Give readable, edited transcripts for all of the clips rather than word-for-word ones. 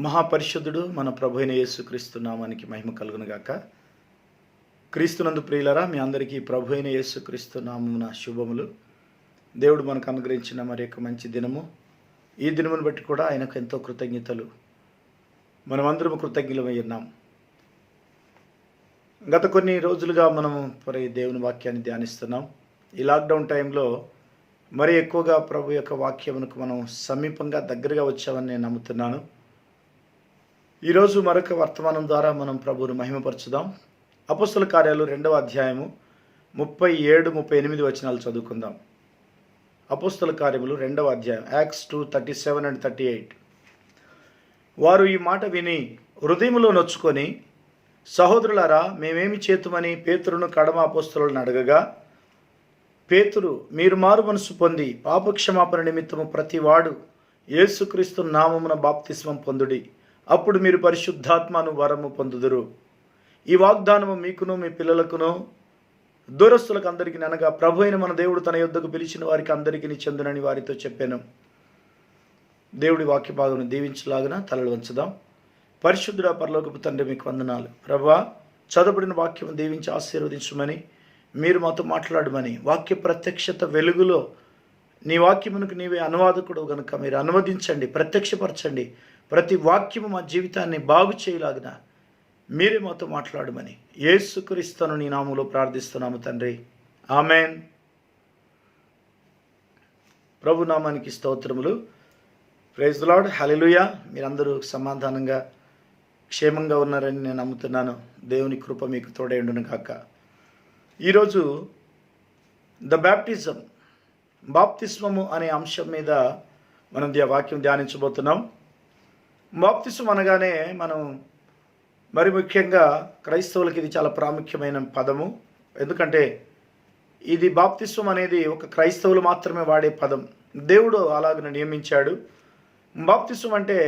మహాపరిశుద్ధుడు మన ప్రభు అయిన యేసుక్రీస్తు నామానికి మహిమ కలుగును గాక. క్రీస్తునందు ప్రియులరా, మీ అందరికీ ప్రభు అయిన యేసుక్రీస్తు నామమున శుభములు. దేవుడు మనకు అనుగ్రహించిన మరి యొక్క మంచి దినము, ఈ దినమును బట్టి కూడా ఆయనకు ఎంతో కృతజ్ఞతలు. మనమందరము కృతజ్ఞులమై ఉన్నాం. గత కొన్ని రోజులుగా మనము మరి దేవుని వాక్యాన్ని ధ్యానిస్తున్నాం. ఈ లాక్డౌన్ టైంలో మరి ఎక్కువగా ప్రభు యొక్క వాక్యమునకు మనం సమీపంగా దగ్గరగా వచ్చామని నేను నమ్ముతున్నాను. ఈరోజు మరొక వర్తమానం ద్వారా మనం ప్రభువును మహిమపరచుదాం. అపొస్తల కార్యాలు 2వ అధ్యాయము 37-38 వచనాలు చదువుకుందాం. అపొస్తల కార్యములు 2వ అధ్యాయం, యాక్ట్స్ 2:37 and 38. వారు ఈ మాట విని హృదయములో నొచ్చుకొని, సహోదరులారా, మేమేమి చేతుమని పేతురును కడమ అపొస్తలులను అడగగా, పేతురు, మీరు మారు మనసు పొంది పాపక్షమాపణ నిమిత్తము ప్రతివాడు యేసుక్రీస్తు నామమున బాప్తిస్మం పొందుడి, అప్పుడు మీరు పరిశుద్ధాత్మను వరము పొందుదురు. ఈ వాగ్దానము మీకును మీ పిల్లలకును దూరస్తులకు అందరికీ, అనగా ప్రభు అయిన మన దేవుడు తన యొద్దకు పిలిచిన వారికి అందరికీ చెందునని వారితో చెప్పాను. దేవుడి వాక్య భాగం దీవించలాగున తలలు వంచుదాం. పరిశుద్ధుడా పరలోకపు తండ్రి, మీకు వందనాలు. ప్రభువా, చదవబడిన వాక్యం దీవించి ఆశీర్వదించమని, మీరు మాతో మాట్లాడమని, వాక్య ప్రత్యక్షత వెలుగులో నీ వాక్యమునకు నీవే అనువాదకుడు గనుక మీరు అనువదించండి, ప్రత్యక్షపరచండి. ప్రతి వాక్యము మా జీవితాన్ని బాగు చేయలాగిన మీరే మాతో మాట్లాడమని యేసుక్రీస్తును నీ నామములో ప్రార్థిస్తున్నాము తండ్రి, ఆమెన్. ప్రభు నామానికి స్తోత్రములు. ప్రైజ్ ది లార్డ్, హల్లెలూయా. మీరందరూ సమాధానంగా క్షేమంగా ఉన్నారని నేను నమ్ముతున్నాను. దేవుని కృప మీకు తోడై ఉండును కాక. ఈరోజు బాప్తిస్మము అనే అంశం మీద మనం వాక్యం ధ్యానించబోతున్నాం. బాప్తిస్మం అనగానే మనం మరి ముఖ్యంగా క్రైస్తవులకి ఇది చాలా ప్రాముఖ్యమైన పదము. ఎందుకంటే ఇది బాప్తిస్మం అనేది ఒక క్రైస్తవులు మాత్రమే వాడే పదం. దేవుడు అలాగ నియమించాడు. బాప్తిస్మం అంటే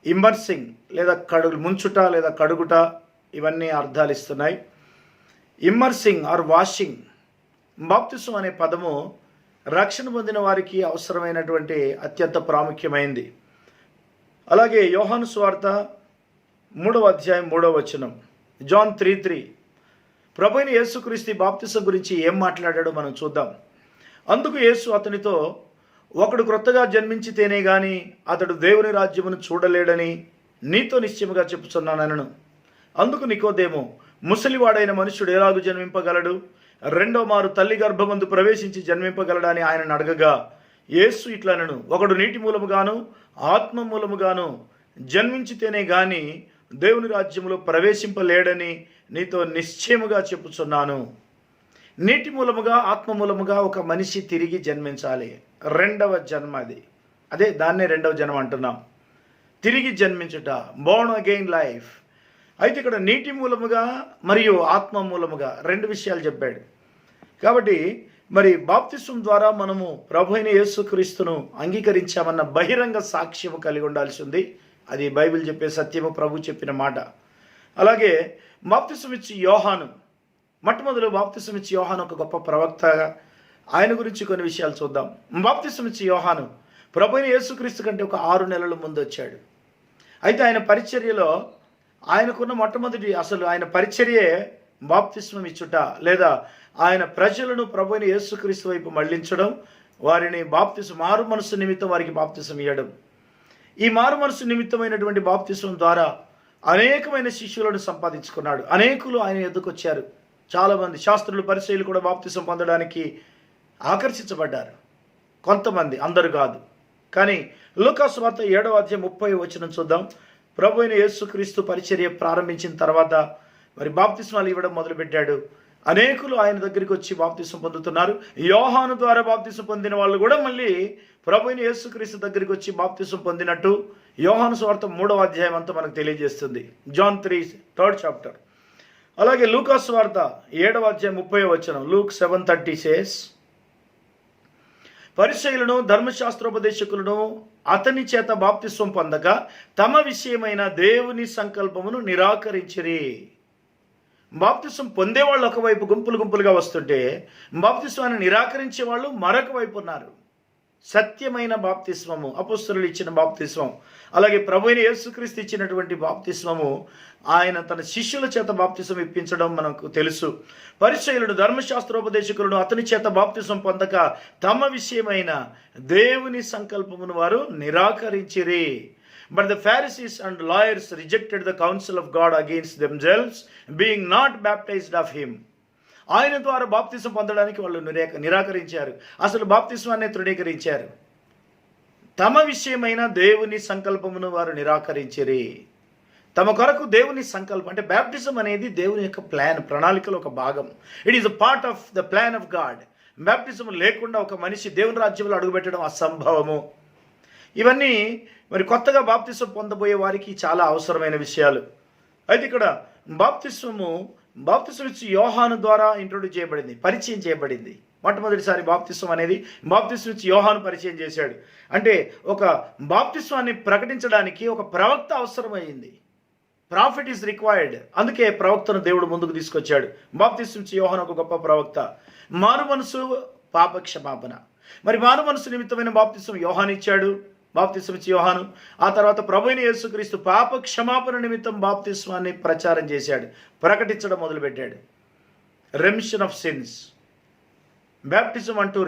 ఇమ్మర్సింగ్ లేదా ముంచుట లేదా కడుగుట, ఇవన్నీ అర్థాలు ఇస్తున్నాయి. ఇమ్మర్సింగ్ ఆర్ వాషింగ్. బాప్తిస్మం అనే పదము రక్షణ పొందిన వారికి అవసరమైనటువంటి అత్యంత ప్రాముఖ్యమైనది. అలాగే యోహాను సువార్త 3వ అధ్యాయం 3వ వచనం, జాన్ 3:3, ప్రభు అయిన యేసుక్రీస్తు బాప్తిసం గురించి ఏం మాట్లాడాడో మనం చూద్దాం. అందుకు యేసు అతనితో, ఒకడు క్రొత్తగా జన్మించితేనే గాని అతడు దేవుని రాజ్యమును చూడలేడని నీతో నిశ్చయముగా చెప్పుచున్నానను. అందుకు నికోదేము, ముసలివాడైన మనుష్యుడు ఎలాగూ జన్మింపగలడు? రెండో మారు తల్లి గర్భమందు ప్రవేశించి జన్మింపగలడని ఆయనను అడగగా, యేసు ఇట్లనను, ఒకడు నీటి మూలముగాను ఆత్మ మూలముగాను జన్మించితేనే గాని దేవుని రాజ్యములో ప్రవేశింపలేడని నీతో నిశ్చయముగా చెప్పుచున్నాను. నీటి మూలముగా ఆత్మ మూలముగా ఒక మనిషి తిరిగి జన్మించాలి. రెండవ జన్మ అదే దాన్నే రెండవ జన్మ అంటున్నాం. తిరిగి జన్మించుట, బోర్న్ అగైన్ లైఫ్. అయితే ఇక్కడ నీటి మూలముగా మరియు ఆత్మ మూలముగా రెండు విషయాలు చెప్పాడు. కాబట్టి మరి బాప్తిస్మం ద్వారా మనము ప్రభు అయిన యేసుక్రీస్తును అంగీకరించామన్న బహిరంగ సాక్ష్యము కలిగి ఉండాల్సి ఉంది. అది బైబిల్ చెప్పే సత్యము, ప్రభు చెప్పిన మాట. అలాగే బాప్తిస్మం ఇచ్చి యోహాను, మొట్టమొదలు బాప్తిస్మం ఇచ్చి యోహాను ఒక గొప్ప ప్రవక్తగా, ఆయన గురించి కొన్ని విషయాలు చూద్దాం. బాప్తిస్మం ఇచ్చి యోహాను ప్రభు అయిన యేసుక్రీస్తు కంటే ఒక 6 నెలల ముందు వచ్చాడు. అయితే ఆయన పరిచర్యలో ఆయనకున్న మొట్టమొదటి అసలు ఆయన పరిచర్యే బాప్తిస్మం ఇచ్చుట, లేదా ఆయన ప్రజలను ప్రభు అయిన యేసుక్రీస్తు వైపు మళ్లించడం, వారిని మారు మనసు నిమిత్తం వారికి బాప్తిస్మం ఇవ్వడం. ఈ మారు మనసు నిమిత్తమైనటువంటి బాప్తిస్మం ద్వారా అనేకమైన శిష్యులను సంపాదించుకున్నాడు. అనేకులు ఆయన ఎద్దుకు వచ్చారు. చాలామంది శాస్త్రులు, పరిచయులు కూడా బాప్తిస్మం పొందడానికి ఆకర్షించబడ్డారు. కొంతమంది, అందరు కాదు. కానీ లూకా సువార్త 7వ అధ్యాయం 30వ వచనం చూద్దాం. ప్రభు అయిన యేసుక్రీస్తు పరిచర్య ప్రారంభించిన తర్వాత మరి బాప్తిస్మాలు ఇవ్వడం మొదలుపెట్టాడు. అనేకులు ఆయన దగ్గరికి వచ్చి బాప్తిస్మం పొందుతున్నారు. యోహాను ద్వారా బాప్తిస్మం పొందిన వాళ్ళు కూడా మళ్ళీ ప్రభు అయిన యేసుక్రీస్తు దగ్గరికి వచ్చి బాప్తిస్మం పొందినట్టు యోహాను సువార్త 3వ అధ్యాయం అంతా మనకు తెలియజేస్తుంది. John 3, 3rd chapter. అలాగే లూకా సువార్త 7వ అధ్యాయం 30వ వచనం, Luke 7:30 says, పరిసయ్యులను ధర్మశాస్త్రోపదేశకులను అతని చేత బాప్తిస్మం పొందక తమ విషయమైన దేవుని సంకల్పమును నిరాకరించిరి. బాప్తిస్మం పొందేవాళ్ళు ఒకవైపు గుంపులుగా వస్తుంటే, బాప్తిస్మాన్ని నిరాకరించే వాళ్ళు మరొక వైపు ఉన్నారు. సత్యమైన బాప్తిస్మము, అపోస్తలులు ఇచ్చిన బాప్తిస్మం, అలాగే ప్రభువైన యేసుక్రీస్తు ఇచ్చినటువంటి బాప్తిస్మము, ఆయన తన శిష్యుల చేత బాప్తిస్మం ఇప్పించడం మనకు తెలుసు. పరిచయులను, ధర్మశాస్త్రోపదేశకులను అతని చేత బాప్తిస్మం పొందక తమ విషయమైన దేవుని సంకల్పమును వారు నిరాకరించిరి. But the Pharisees and lawyers rejected the counsel of God against themselves, being not baptized of him. ఆయన ద్వారా బాప్తిసం పొందడానికి వాళ్ళు నిరాకరించారు. అసలు బాప్తిస్మాన్ని తృణీకరించారు. తమ విషయమైన దేవుని సంకల్పమును వారు నిరాకరించిరి. తమ కొరకు దేవుని సంకల్పం అంటే బ్యాప్టిజం అనేది దేవుని యొక్క ప్రణాళికలో ఒక భాగం. It is a part of the plan of God. Baptism లేకుండా ఒక మనిషి దేవుని రాజ్యంలో అడుగుపెట్టడం అసంభవము. ఇవన్నీ మరి కొత్తగా బాప్తిసం పొందబోయే వారికి చాలా అవసరమైన విషయాలు. అయితే ఇక్కడ బాప్తిసం ఇచ్చి యోహాను ద్వారా ఇంట్రొడ్యూస్ చేయబడింది, పరిచయం చేయబడింది. మొట్టమొదటిసారి బాప్తిసం అనేది బాప్తిసం ఇచ్చి యోహాను పరిచయం చేశాడు. అంటే ఒక బాప్తిస్వాన్ని ప్రకటించడానికి ఒక ప్రవక్త అవసరమైంది. Profit is required. అందుకే ప్రవక్తను దేవుడు ముందుకు తీసుకొచ్చాడు. బాప్తిసం ఇచ్చి యోహాను ఒక గొప్ప ప్రవక్త. మారు మనసు, పాప క్షమాపణ. మరి మారు మనసు నిమిత్తమైన బాప్తిసం యోహాను ఇచ్చాడు, బాప్తిసం ఇచ్చి యోహాను. ఆ తర్వాత ప్రభువైన యేసుక్రీస్తు పాప క్షమాపణ నిమిత్తం బాప్తిస్మాన్ని ప్రచారం చేశాడు, ప్రకటించడం మొదలుపెట్టాడు. రెమిషన్ ఆఫ్ సిన్స్, బ్యాప్టిజం అంటూ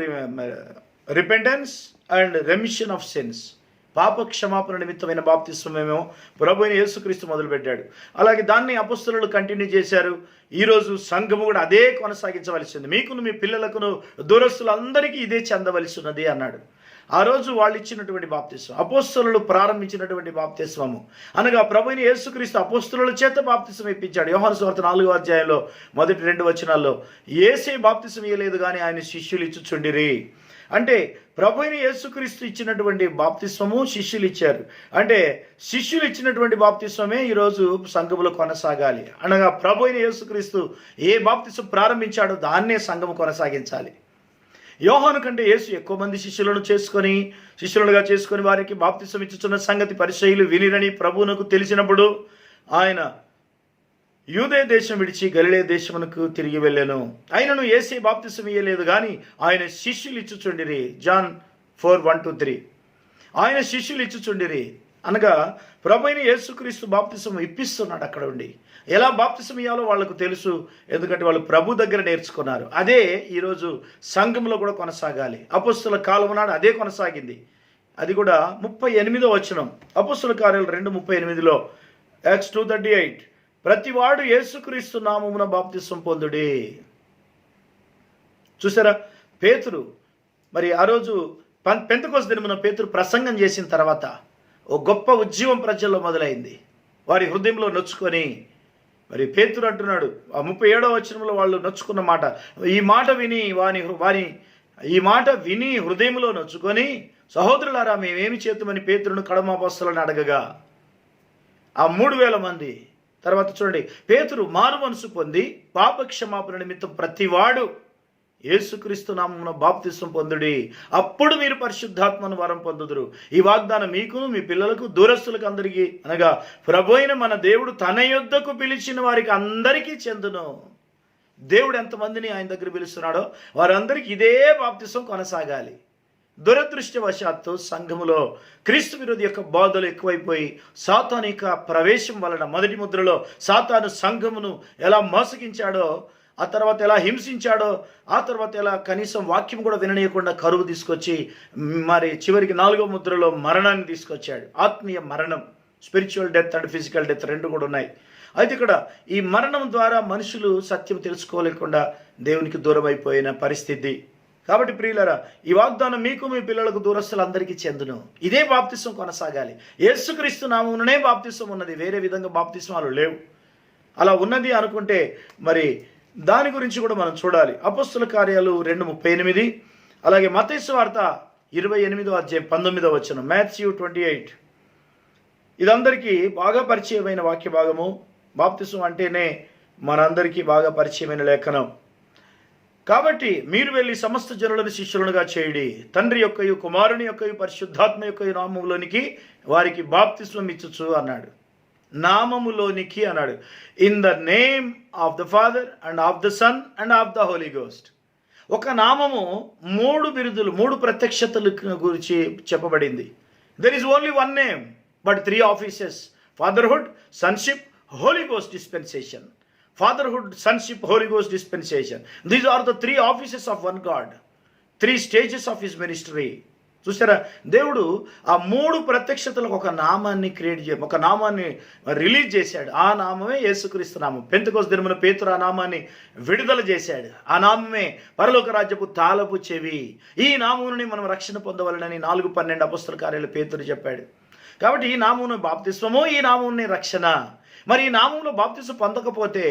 repentance and remission of since. పాప క్షమాపణ నిమిత్తమైన బాప్తిస్మమేమో ప్రభువైన యేసుక్రీస్తు మొదలుపెట్టాడు. అలాగే దాన్ని అపొస్తలులు కంటిన్యూ చేశారు. ఈరోజు సంఘము కూడా అదే కొనసాగించవలసింది. మీకును మీ పిల్లలకును దూరస్తులందరికీ ఇదే చెందవలసి ఉన్నది అన్నాడు. ఆ రోజు వాళ్ళు ఇచ్చినటువంటి బాప్తిస్మం, అపోస్తలులు ప్రారంభించినటువంటి బాప్తిస్మము అనగా ప్రభువైన యేసుక్రీస్తు అపోస్తలుల చేత బాప్తిస్మం ఇప్పించాడు. యోహాను సువార్త 4వ అధ్యాయంలో మొదటి 2 వచనాల్లో యేసే బాప్తిస్మం ఇయ్యలేదు కానీ ఆయన శిష్యులు ఇచ్చుచుండిరి. అంటే ప్రభువైన యేసుక్రీస్తు ఇచ్చినటువంటి బాప్తిస్మము శిష్యులు ఇచ్చారు. అంటే శిష్యులు ఇచ్చినటువంటి బాప్తిస్మమే ఈరోజు సంఘములో కొనసాగాలి. అనగా ప్రభువైన యేసుక్రీస్తు ఏ బాప్తిస్మం ప్రారంభించాడో దాన్నే సంఘము కొనసాగించాలి. యోహాను కంటే యేసు ఎక్కువ మంది శిష్యులుగా చేసుకొని వారికి బాప్తిసం ఇచ్చుచున్న సంగతి పరిసయ్యులు వినిరని ప్రభువునకు తెలిసినప్పుడు ఆయన యూదే దేశం విడిచి గలిలే దేశమునకు తిరిగి వెళ్ళాను. ఆయనను యేసే బాప్తిసం ఇయ్యలేదు కానీ ఆయన శిష్యులు ఇచ్చుచుండిరి. జాన్ 4:1-3. ఆయన శిష్యులు ఇచ్చుచుండిరి అనగా ప్రభువైన యేసుక్రీస్తు బాప్తిసం ఇప్పిస్తున్నాడు. అక్కడ ఉండి ఎలా బాప్తిసం ఇయ్యాలో వాళ్ళకు తెలుసు, ఎందుకంటే వాళ్ళు ప్రభు దగ్గర నేర్చుకున్నారు. అదే ఈరోజు సంఘంలో కూడా కొనసాగాలి. అపొస్తలుల కాలం నాడు అదే కొనసాగింది. అది కూడా 38వ వచనం, అపొస్తలుల కార్యాలు 2:38లో, Acts 2:38, ప్రతివాడు యేసుక్రీస్తు నామమున బాప్తిసం పొందుడి. చూసారా, పేతురు మరి ఆ రోజు పెంతెకొస్తు దినమున పేతురు ప్రసంగం చేసిన తర్వాత ఓ గొప్ప ఉద్యమం ప్రజల్లో మొదలైంది. వారి హృదయంలో నొచ్చుకొని మరి పేతురు అంటున్నాడు ఆ 37వ వచనంలో వాళ్ళు నొచ్చుకున్న మాట, ఈ మాట విని హృదయంలో నొచ్చుకొని, సహోదరులారా మేమేమి చేతుమని పేతురును కడమ అపొస్తలులను అడగగా ఆ 3000 మంది. తర్వాత చూడండి, పేతురు మారు మనసు పొంది పాప క్షమాపణ నిమిత్తం ప్రతివాడు యేసుక్రీస్తు నామమున బాప్తిసం పొందుడి, అప్పుడు మీరు పరిశుద్ధాత్మను వరం పొందుదురు. ఈ వాగ్దానం మీకును మీ పిల్లలకు దూరస్తులకు అందరికీ అనగా ప్రభువైన మన దేవుడు తన యొద్దకు పిలిచిన వారికి అందరికీ చెందును. దేవుడు ఎంతమందిని ఆయన దగ్గర పిలుస్తున్నాడో వారందరికీ ఇదే బాప్తిసం కొనసాగాలి. దురదృష్టవశాత్తు సంఘములో క్రీస్తు విరోధి యొక్క బోధలు ఎక్కువైపోయి సాతానిక ప్రవేశం వలన మొదటి ముద్రలో సాతాను సంఘమును ఎలా మోసగించాడో, ఆ తర్వాత ఎలా హింసించాడో, ఆ తర్వాత ఎలా కనీసం వాక్యం కూడా విననీయకుండా కరువు తీసుకొచ్చి మరి చివరికి 4వ ముద్రలో మరణాన్ని తీసుకొచ్చాడు. ఆత్మీయ మరణం, spiritual death and physical death 2 కూడా ఉన్నాయి. అయితే ఇక్కడ ఈ మరణం ద్వారా మనుషులు సత్యం తెలుసుకోలేకుండా దేవునికి దూరం అయిపోయిన పరిస్థితి. కాబట్టి ప్రియులారా, ఈ వాగ్దానం మీకు మీ పిల్లలకు దూరస్తులందరికీ చెందును. ఇదే బాప్తిసం కొనసాగాలి. యేసుక్రీస్తు నామముననే బాప్తిసం ఉన్నది, వేరే విధంగా బాప్తిస్మాలు లేవు. అలా ఉన్నది అనుకుంటే మరి దాని గురించి కూడా మనం చూడాలి. అపొస్తలుల కార్యాలు 2:38, అలాగే మత్తయి సువార్త 28వ అధ్యాయం 19వ వచనం, Matthew 28. ఇదందరికీ బాగా పరిచయమైన వాక్య భాగము. బాప్తిసం అంటేనే మనందరికీ బాగా పరిచయమైన లేఖనం. కాబట్టి మీరు వెళ్ళి సమస్త జనులను శిష్యులుగా చేయుడి, తండ్రి యొక్కయు కుమారుని యొక్కయు పరిశుద్ధాత్మ యొక్కయు నామములోనికి వారికి బాప్తిస్మం ఇచ్చుచు అన్నాడు. నామములోనికి అన్నాడు. In the name of the father and of the son and of the holy ghost. ఒక నామము 3 బిరుదులు, 3 ప్రత్యక్షతల గురించి చెప్పబడింది. There is only one name but 3 offices: fatherhood, sonship, holy ghost dispensation. Fatherhood, sonship, Holy Ghost dispensation. These are the 3 offices of one God. 3 stages of his ministry. చూసారా, దేవుడు ఆ 3 ప్రత్యక్షతలకు ఒక నామాన్ని ఒక నామాన్ని రిలీజ్ చేశాడు. ఆ నామమే యేసుక్రీస్తు నామం. పెంతెకొస్తు దినమున పేతురు ఆ నామాన్ని విడుదల చేశాడు. ఆ నామమే పరలోక రాజ్యపు తాళపు చెవి. ఈ నామముని మనం రక్షణ పొందవలనని 4:12 అపొస్తలుల కార్యాలు పేతురు చెప్పాడు. కాబట్టి ఈ నామమును బాప్తిస్మము, ఈ నామముని రక్షణ. మరి ఈ నామంలో బాప్తిసం పొందకపోతే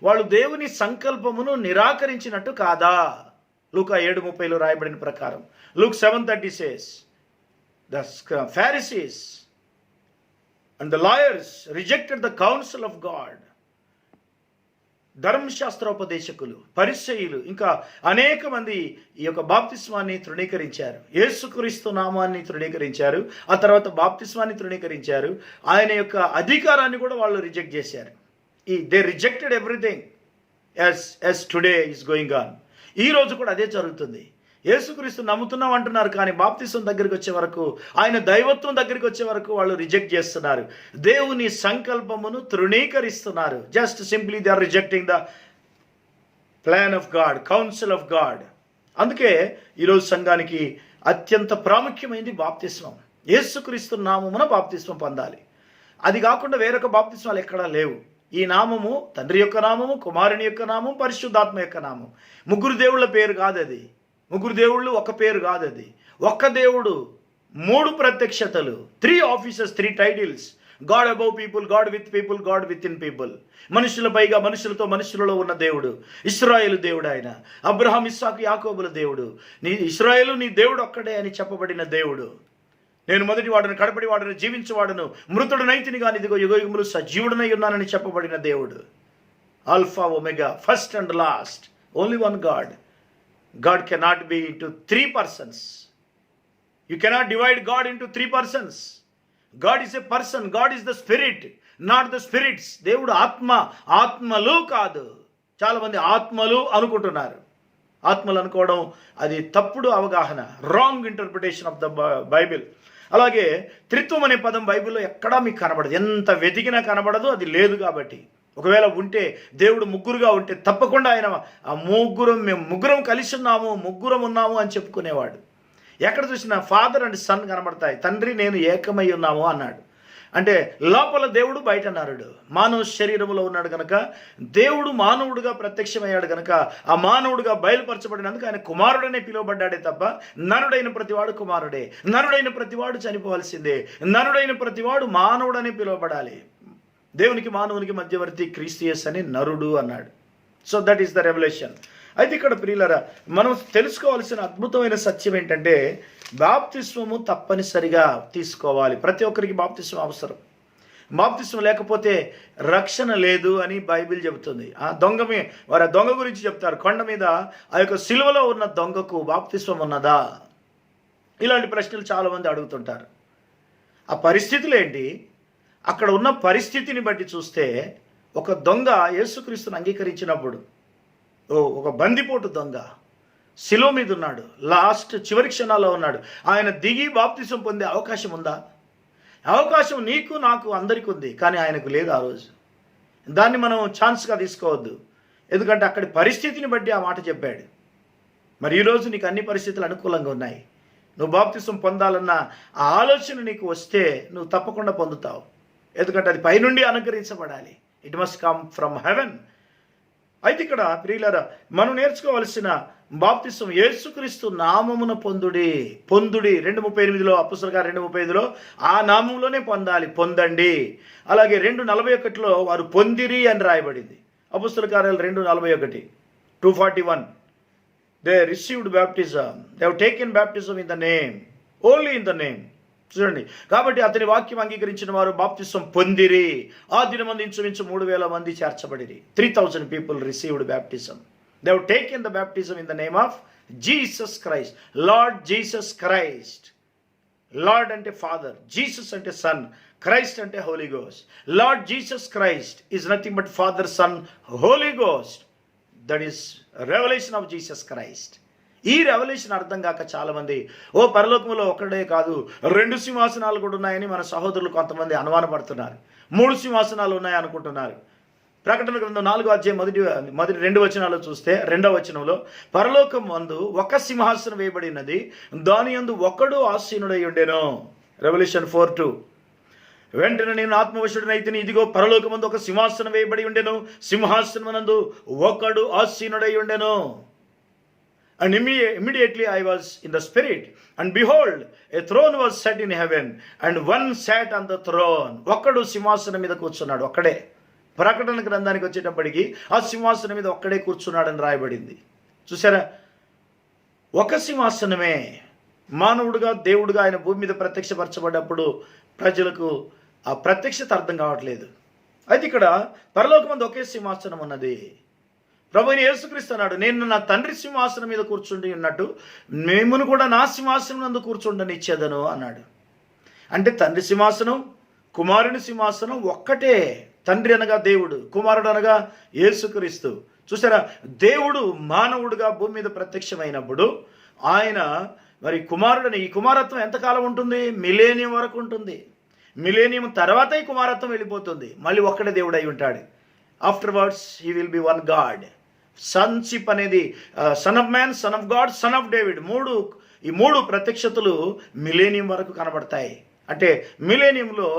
వాళ్ళు దేవుని సంకల్పమును నిరాకరించినట్టు కాదా? లూకా 7:30లో రాయబడిన ప్రకారం. Luke 7:30 says, the Pharisees and the lawyers rejected the counsel of God. ధర్మశాస్త్రోపదేశకులు, పరిసయ్యులు, ఇంకా అనేక మంది ఈ యొక్క బాప్తిస్మాన్ని తృణీకరించారు. యేసుక్రీస్తు నామాన్ని తృణీకరించారు. ఆ తర్వాత బాప్తిస్మాన్ని తృణీకరించారు. ఆయన యొక్క అధికారాన్ని కూడా వాళ్ళు రిజెక్ట్ చేశారు. They rejected everything as today is going on. ఈ రోజు కూడా అదే జరుగుతుంది. యేసుక్రీస్తు నమ్ముతున్నాం అంటున్నారు, కానీ బాప్తిసం దగ్గరికి వచ్చే వరకు, ఆయన దైవత్వం దగ్గరికి వచ్చే వరకు వాళ్ళు రిజెక్ట్ చేస్తున్నారు. దేవుని సంకల్పమును తృణీకరిస్తున్నారు. Just simply they are rejecting the plan of God, council of God. అందుకే ఈరోజు సంఘానికి అత్యంత ప్రాముఖ్యమైనది బాప్తిస్మం. యేసుక్రీస్తు నామమున బాప్తిస్మం పొందాలి. అది కాకుండా వేరొక బాప్తిస్మాలు ఎక్కడా లేవు. ఈ నామము తండ్రి యొక్క నామము, కుమారుని యొక్క నామం, పరిశుద్ధాత్మ యొక్క నామం. 3 దేవుళ్ళ పేరు కాదు అది. 3 దేవుళ్ళు ఒక పేరు కాదు అది. ఒక్క దేవుడు, 3 ప్రత్యక్షతలు, 3 offices, 3 titles. God above people, God with people, God with in people. మనుషుల పైగా మనుషులతో మనుషులలో ఉన్న దేవుడు. ఇశ్రాయేలు దేవుడు ఆయన. అబ్రహాం, ఇస్సాకు, యాకోబుల దేవుడు. ఇశ్రాయేలు నీ దేవుడు ఒక్కడే అని చెప్పబడిన దేవుడు. నేను మొదటి వాడును, కడపడి వాడును, జీవించేవాడును, మృతుడు నైతిని కానీ ఇదిగో యుగయుగములు సజీవుడనై ఉన్నానని చెప్పబడిన దేవుడు. Alpha, omega, first and last. Only one God. God cannot be into 3 persons. You cannot divide God into 3 persons. God is a person. God is the spirit, not the spirits. దేవుడు ఆత్మ, ఆత్మలు కాదు. చాలా మంది ఆత్మలు అనుకుంటున్నారు. ఆత్మలు అనుకోవడం అది తప్పుడు అవగాహన, wrong interpretation of the Bible. అలాగే త్రిత్వం అనే పదం బైబిల్లో ఎక్కడా మీకు కనబడదు. ఎంత వెతికినా కనబడదు. అది లేదు. కాబట్టి ఒకవేళ ఉంటే, దేవుడు 3గా ఉంటే తప్పకుండా ఆయన ఆ మేము ముగ్గురం కలిసి ఉన్నాము, ముగ్గురం ఉన్నాము అని చెప్పుకునేవాడు. ఎక్కడ చూసినా ఫాదర్ అండ్ సన్ కనబడతాయి. తండ్రి నేను ఏకమై ఉన్నాము అన్నాడు. అంటే లోపల దేవుడు, బయట నరుడు. మానవ శరీరంలో ఉన్నాడు కనుక దేవుడు మానవుడుగా ప్రత్యక్షమయ్యాడు కనుక ఆ మానవుడుగా బయలుపరచబడినందుకు ఆయన కుమారుడనే పిలువబడ్డాడే తప్ప నరుడైన ప్రతివాడు కుమారుడే. నరుడైన ప్రతివాడు చనిపోవాల్సిందే. నరుడైన ప్రతివాడు మానవుడనే పిలువబడాలి. దేవునికి మానవునికి మధ్యవర్తి క్రీస్తు యేసు అని నరుడు అన్నాడు. So that is the revolution. అయితే ఇక్కడ ప్రియులారా, మనం తెలుసుకోవాల్సిన అద్భుతమైన సత్యం ఏంటంటే, బాప్తిస్మము తప్పనిసరిగా తీసుకోవాలి. ప్రతి ఒక్కరికి బాప్తిస్మం అవసరం. బాప్తిస్మం లేకపోతే రక్షణ లేదు అని బైబిల్ చెబుతుంది. ఆ దొంగ గురించి చెప్తారు. కొండ మీద ఆ యొక్క సిలువలో ఉన్న దొంగకు బాప్తిస్మం ఉన్నదా? ఇలాంటి ప్రశ్నలు చాలామంది అడుగుతుంటారు. ఆ పరిస్థితులు ఏంటి? అక్కడ ఉన్న పరిస్థితిని బట్టి చూస్తే, ఒక దొంగ యేసుక్రీస్తుని అంగీకరించినప్పుడు, ఒక బందిపోటు దొంగ శిలువ మీద ఉన్నాడు, చివరి క్షణాల్లో ఉన్నాడు. ఆయన దిగి బాప్తిసం పొందే అవకాశం ఉందా? అవకాశం నీకు, నాకు, అందరికీ ఉంది. కానీ ఆయనకు లేదు ఆ రోజు. దాన్ని మనం ఛాన్స్గా తీసుకోవద్దు. ఎందుకంటే అక్కడి పరిస్థితిని బట్టి ఆ మాట చెప్పాడు. మరి ఈరోజు నీకు అన్ని పరిస్థితులు అనుకూలంగా ఉన్నాయి. నువ్వు బాప్తిసం పొందాలన్న ఆ ఆలోచన నీకు వస్తే నువ్వు తప్పకుండా పొందుతావు. ఎందుకంటే అది పైనుండి అనుగ్రహించబడాలి. It must come from heaven. అయితే ఇక్కడ ప్రియులారా, మనం నేర్చుకోవాల్సిన బాప్తిసం యేసుక్రీస్తు నామమున పొందుడి. 2:38 అపొస్తలుల కార్యాలు 2:35 ఆ నామంలోనే పొందండి. అలాగే 2:41 వారు పొందిరి అని రాయబడింది. అపొస్తలుల కార్యాలు 2:41, 2:41 they received baptism. They have taken baptism in the name, only in the name. చూడండి, కాబట్టి అతని వాక్యం అంగీకరించిన వారు బాప్తిసం పొందిరి. ఆ దినమందు ఇంచుమించు 3,000 మంది చేర్చబడిరి. 3,000 people received baptism. They have taken the baptism in the name of Jesus Christ. Lord Jesus Christ. Lord ante Father, Jesus ante Son, Christ ante Holy Ghost. Lord Jesus Christ is nothing but Father, Son, Holy Ghost. That is revelation of Jesus Christ. ఈ revolution అర్థం కాక చాలామంది పరలోకంలో ఒక్కడే కాదు 2 సింహాసనాలు కూడా ఉన్నాయని మన సహోదరులు కొంతమంది అనుమానపడుతున్నారు. 3 సింహాసనాలు ఉన్నాయి అనుకుంటున్నారు. ప్రకటన గ్రంథం 4వ అధ్యాయం మొదటి 2 వచనాలు చూస్తే 2వ వచనంలో పరలోకం మందు ఒక సింహాసనం వేయబడినది, దాని యందు ఒకడు ఆసీనుడై ఉండెను. రెవల్యూషన్ 4:2. వెంటనే నేను ఆత్మవశుడనైతే ఇదిగో పరలోకమందు ఒక సింహాసనం వేయబడి ఉండెను, సింహాసనమునందు ఒకడు ఆసీనుడై ఉండెను. And immediately I was in the spirit, and behold, a throne was set in heaven, and one sat on the throne. ఒక్కడు సింహాసనం మీద కూర్చున్నాడు. ఒక్కడే. ప్రకటన గ్రంథానికి వచ్చేటప్పటికి ఆ సింహాసనం మీద ఒక్కడే కూర్చున్నాడని రాయబడింది. చూసారా, ఒక సింహాసనమే. మానవుడుగా దేవుడుగా ఆయన భూమి మీద ప్రత్యక్షపరచబడ్డప్పుడు ప్రజలకు ఆ ప్రత్యక్షత అర్థం కావట్లేదు. అయితే ఇక్కడ పరలోకమందు ఒకే సింహాసనం ఉన్నది. ప్రభువైన యేసుక్రీస్తు అన్నాడు, నేను నా తండ్రి సింహాసనం మీద కూర్చుండి ఉన్నట్టు మేమును కూడా నా సింహాసనం నందు కూర్చుండనిచ్చేదను అన్నాడు. అంటే తండ్రి సింహాసనం, కుమారుని సింహాసనం ఒక్కటే. తండ్రి అనగా దేవుడు, కుమారుడు అనగా యేసుక్రీస్తు. చూసారా, దేవుడు మానవుడుగా భూమి మీద ప్రత్యక్షమైనప్పుడు ఆయన మరి కుమారుడిని, ఈ కుమారత్వం ఎంతకాలం ఉంటుంది? మిలేనియం వరకు ఉంటుంది. మిలేనియం తర్వాత ఈ కుమారత్వం వెళ్ళిపోతుంది. మళ్ళీ ఒక్కడే దేవుడు అయి ఉంటాడు. Afterwards he will be one God. Sonship అనేది son of man, son of God, son of David, ఈ మూడు ప్రత్యక్షతలు మిలేనియం వరకు కనబడతాయి. అంటే మిలేనియంలో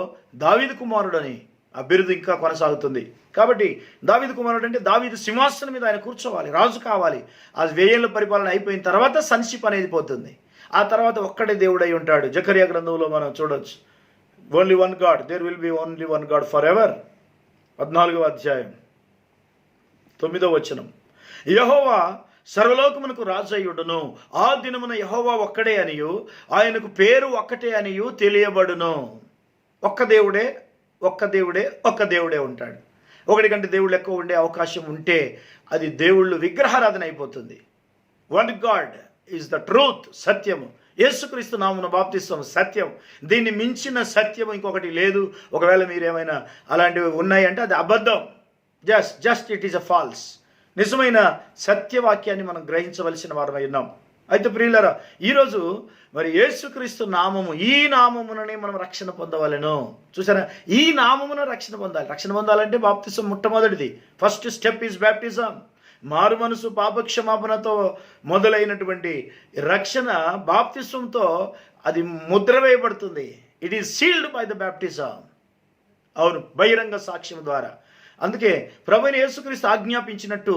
దావీదు కుమారుడు అని ఆ బిరుదు ఇంకా కొనసాగుతుంది. కాబట్టి దావీదు కుమారుడు అంటే దావీదు సింహాసనం మీద ఆయన కూర్చోవాలి, రాజు కావాలి. ఆ 1000 ఏళ్ల పరిపాలన అయిపోయిన తర్వాత సన్షిప్ అనేది పోతుంది. ఆ తర్వాత ఒక్కడే దేవుడై ఉంటాడు. జకరియా గ్రంథంలో మనం చూడొచ్చు, only one God, there will be only one God forever. 14వ అధ్యాయం 9వ వచనం. యెహోవా సర్వలోకమునకు రాజు అయ్యుడును, ఆ దినమున యెహోవా ఒక్కడే అనియు ఆయనకు పేరు ఒక్కటే అనియు తెలియబడును. ఒక్క దేవుడే ఉంటాడు. ఒకటి కంటే దేవుళ్ళు ఎక్కువ ఉండే అవకాశం ఉంటే అది దేవుళ్ళు విగ్రహారాధన అయిపోతుంది. One God is the truth, సత్యము. యేసుక్రీస్తు నామమున బాప్తిస్మం సత్యం. దీన్ని మించిన సత్యం ఇంకొకటి లేదు. ఒకవేళ మీరేమైనా అలాంటివి ఉన్నాయంటే అది అబద్ధం. Just it is a false. నిజమైన సత్యవాక్యాన్ని మనం గ్రహించవలసిన వారమై ఉన్నాం. అయితే ప్రియులారా, ఈరోజు మరి యేసుక్రీస్తు నామము, ఈ నామముననే మనం రక్షణ పొందవలెను. చూసారా, ఈ నామమున రక్షణ పొందాలి. రక్షణ పొందాలంటే బాప్తిసం మొట్టమొదటిది. First step is baptism. మారు మనసు పాపక్షమాపణతో మొదలైనటువంటి రక్షణ బాప్తిస్వంతో అది ముద్ర వేయబడుతుంది. It is sealed by the baptism. అవును, బహిరంగ సాక్ష్యం ద్వారా. అందుకే ప్రభువైన యేసుక్రీస్తు ఆజ్ఞాపించినట్టు,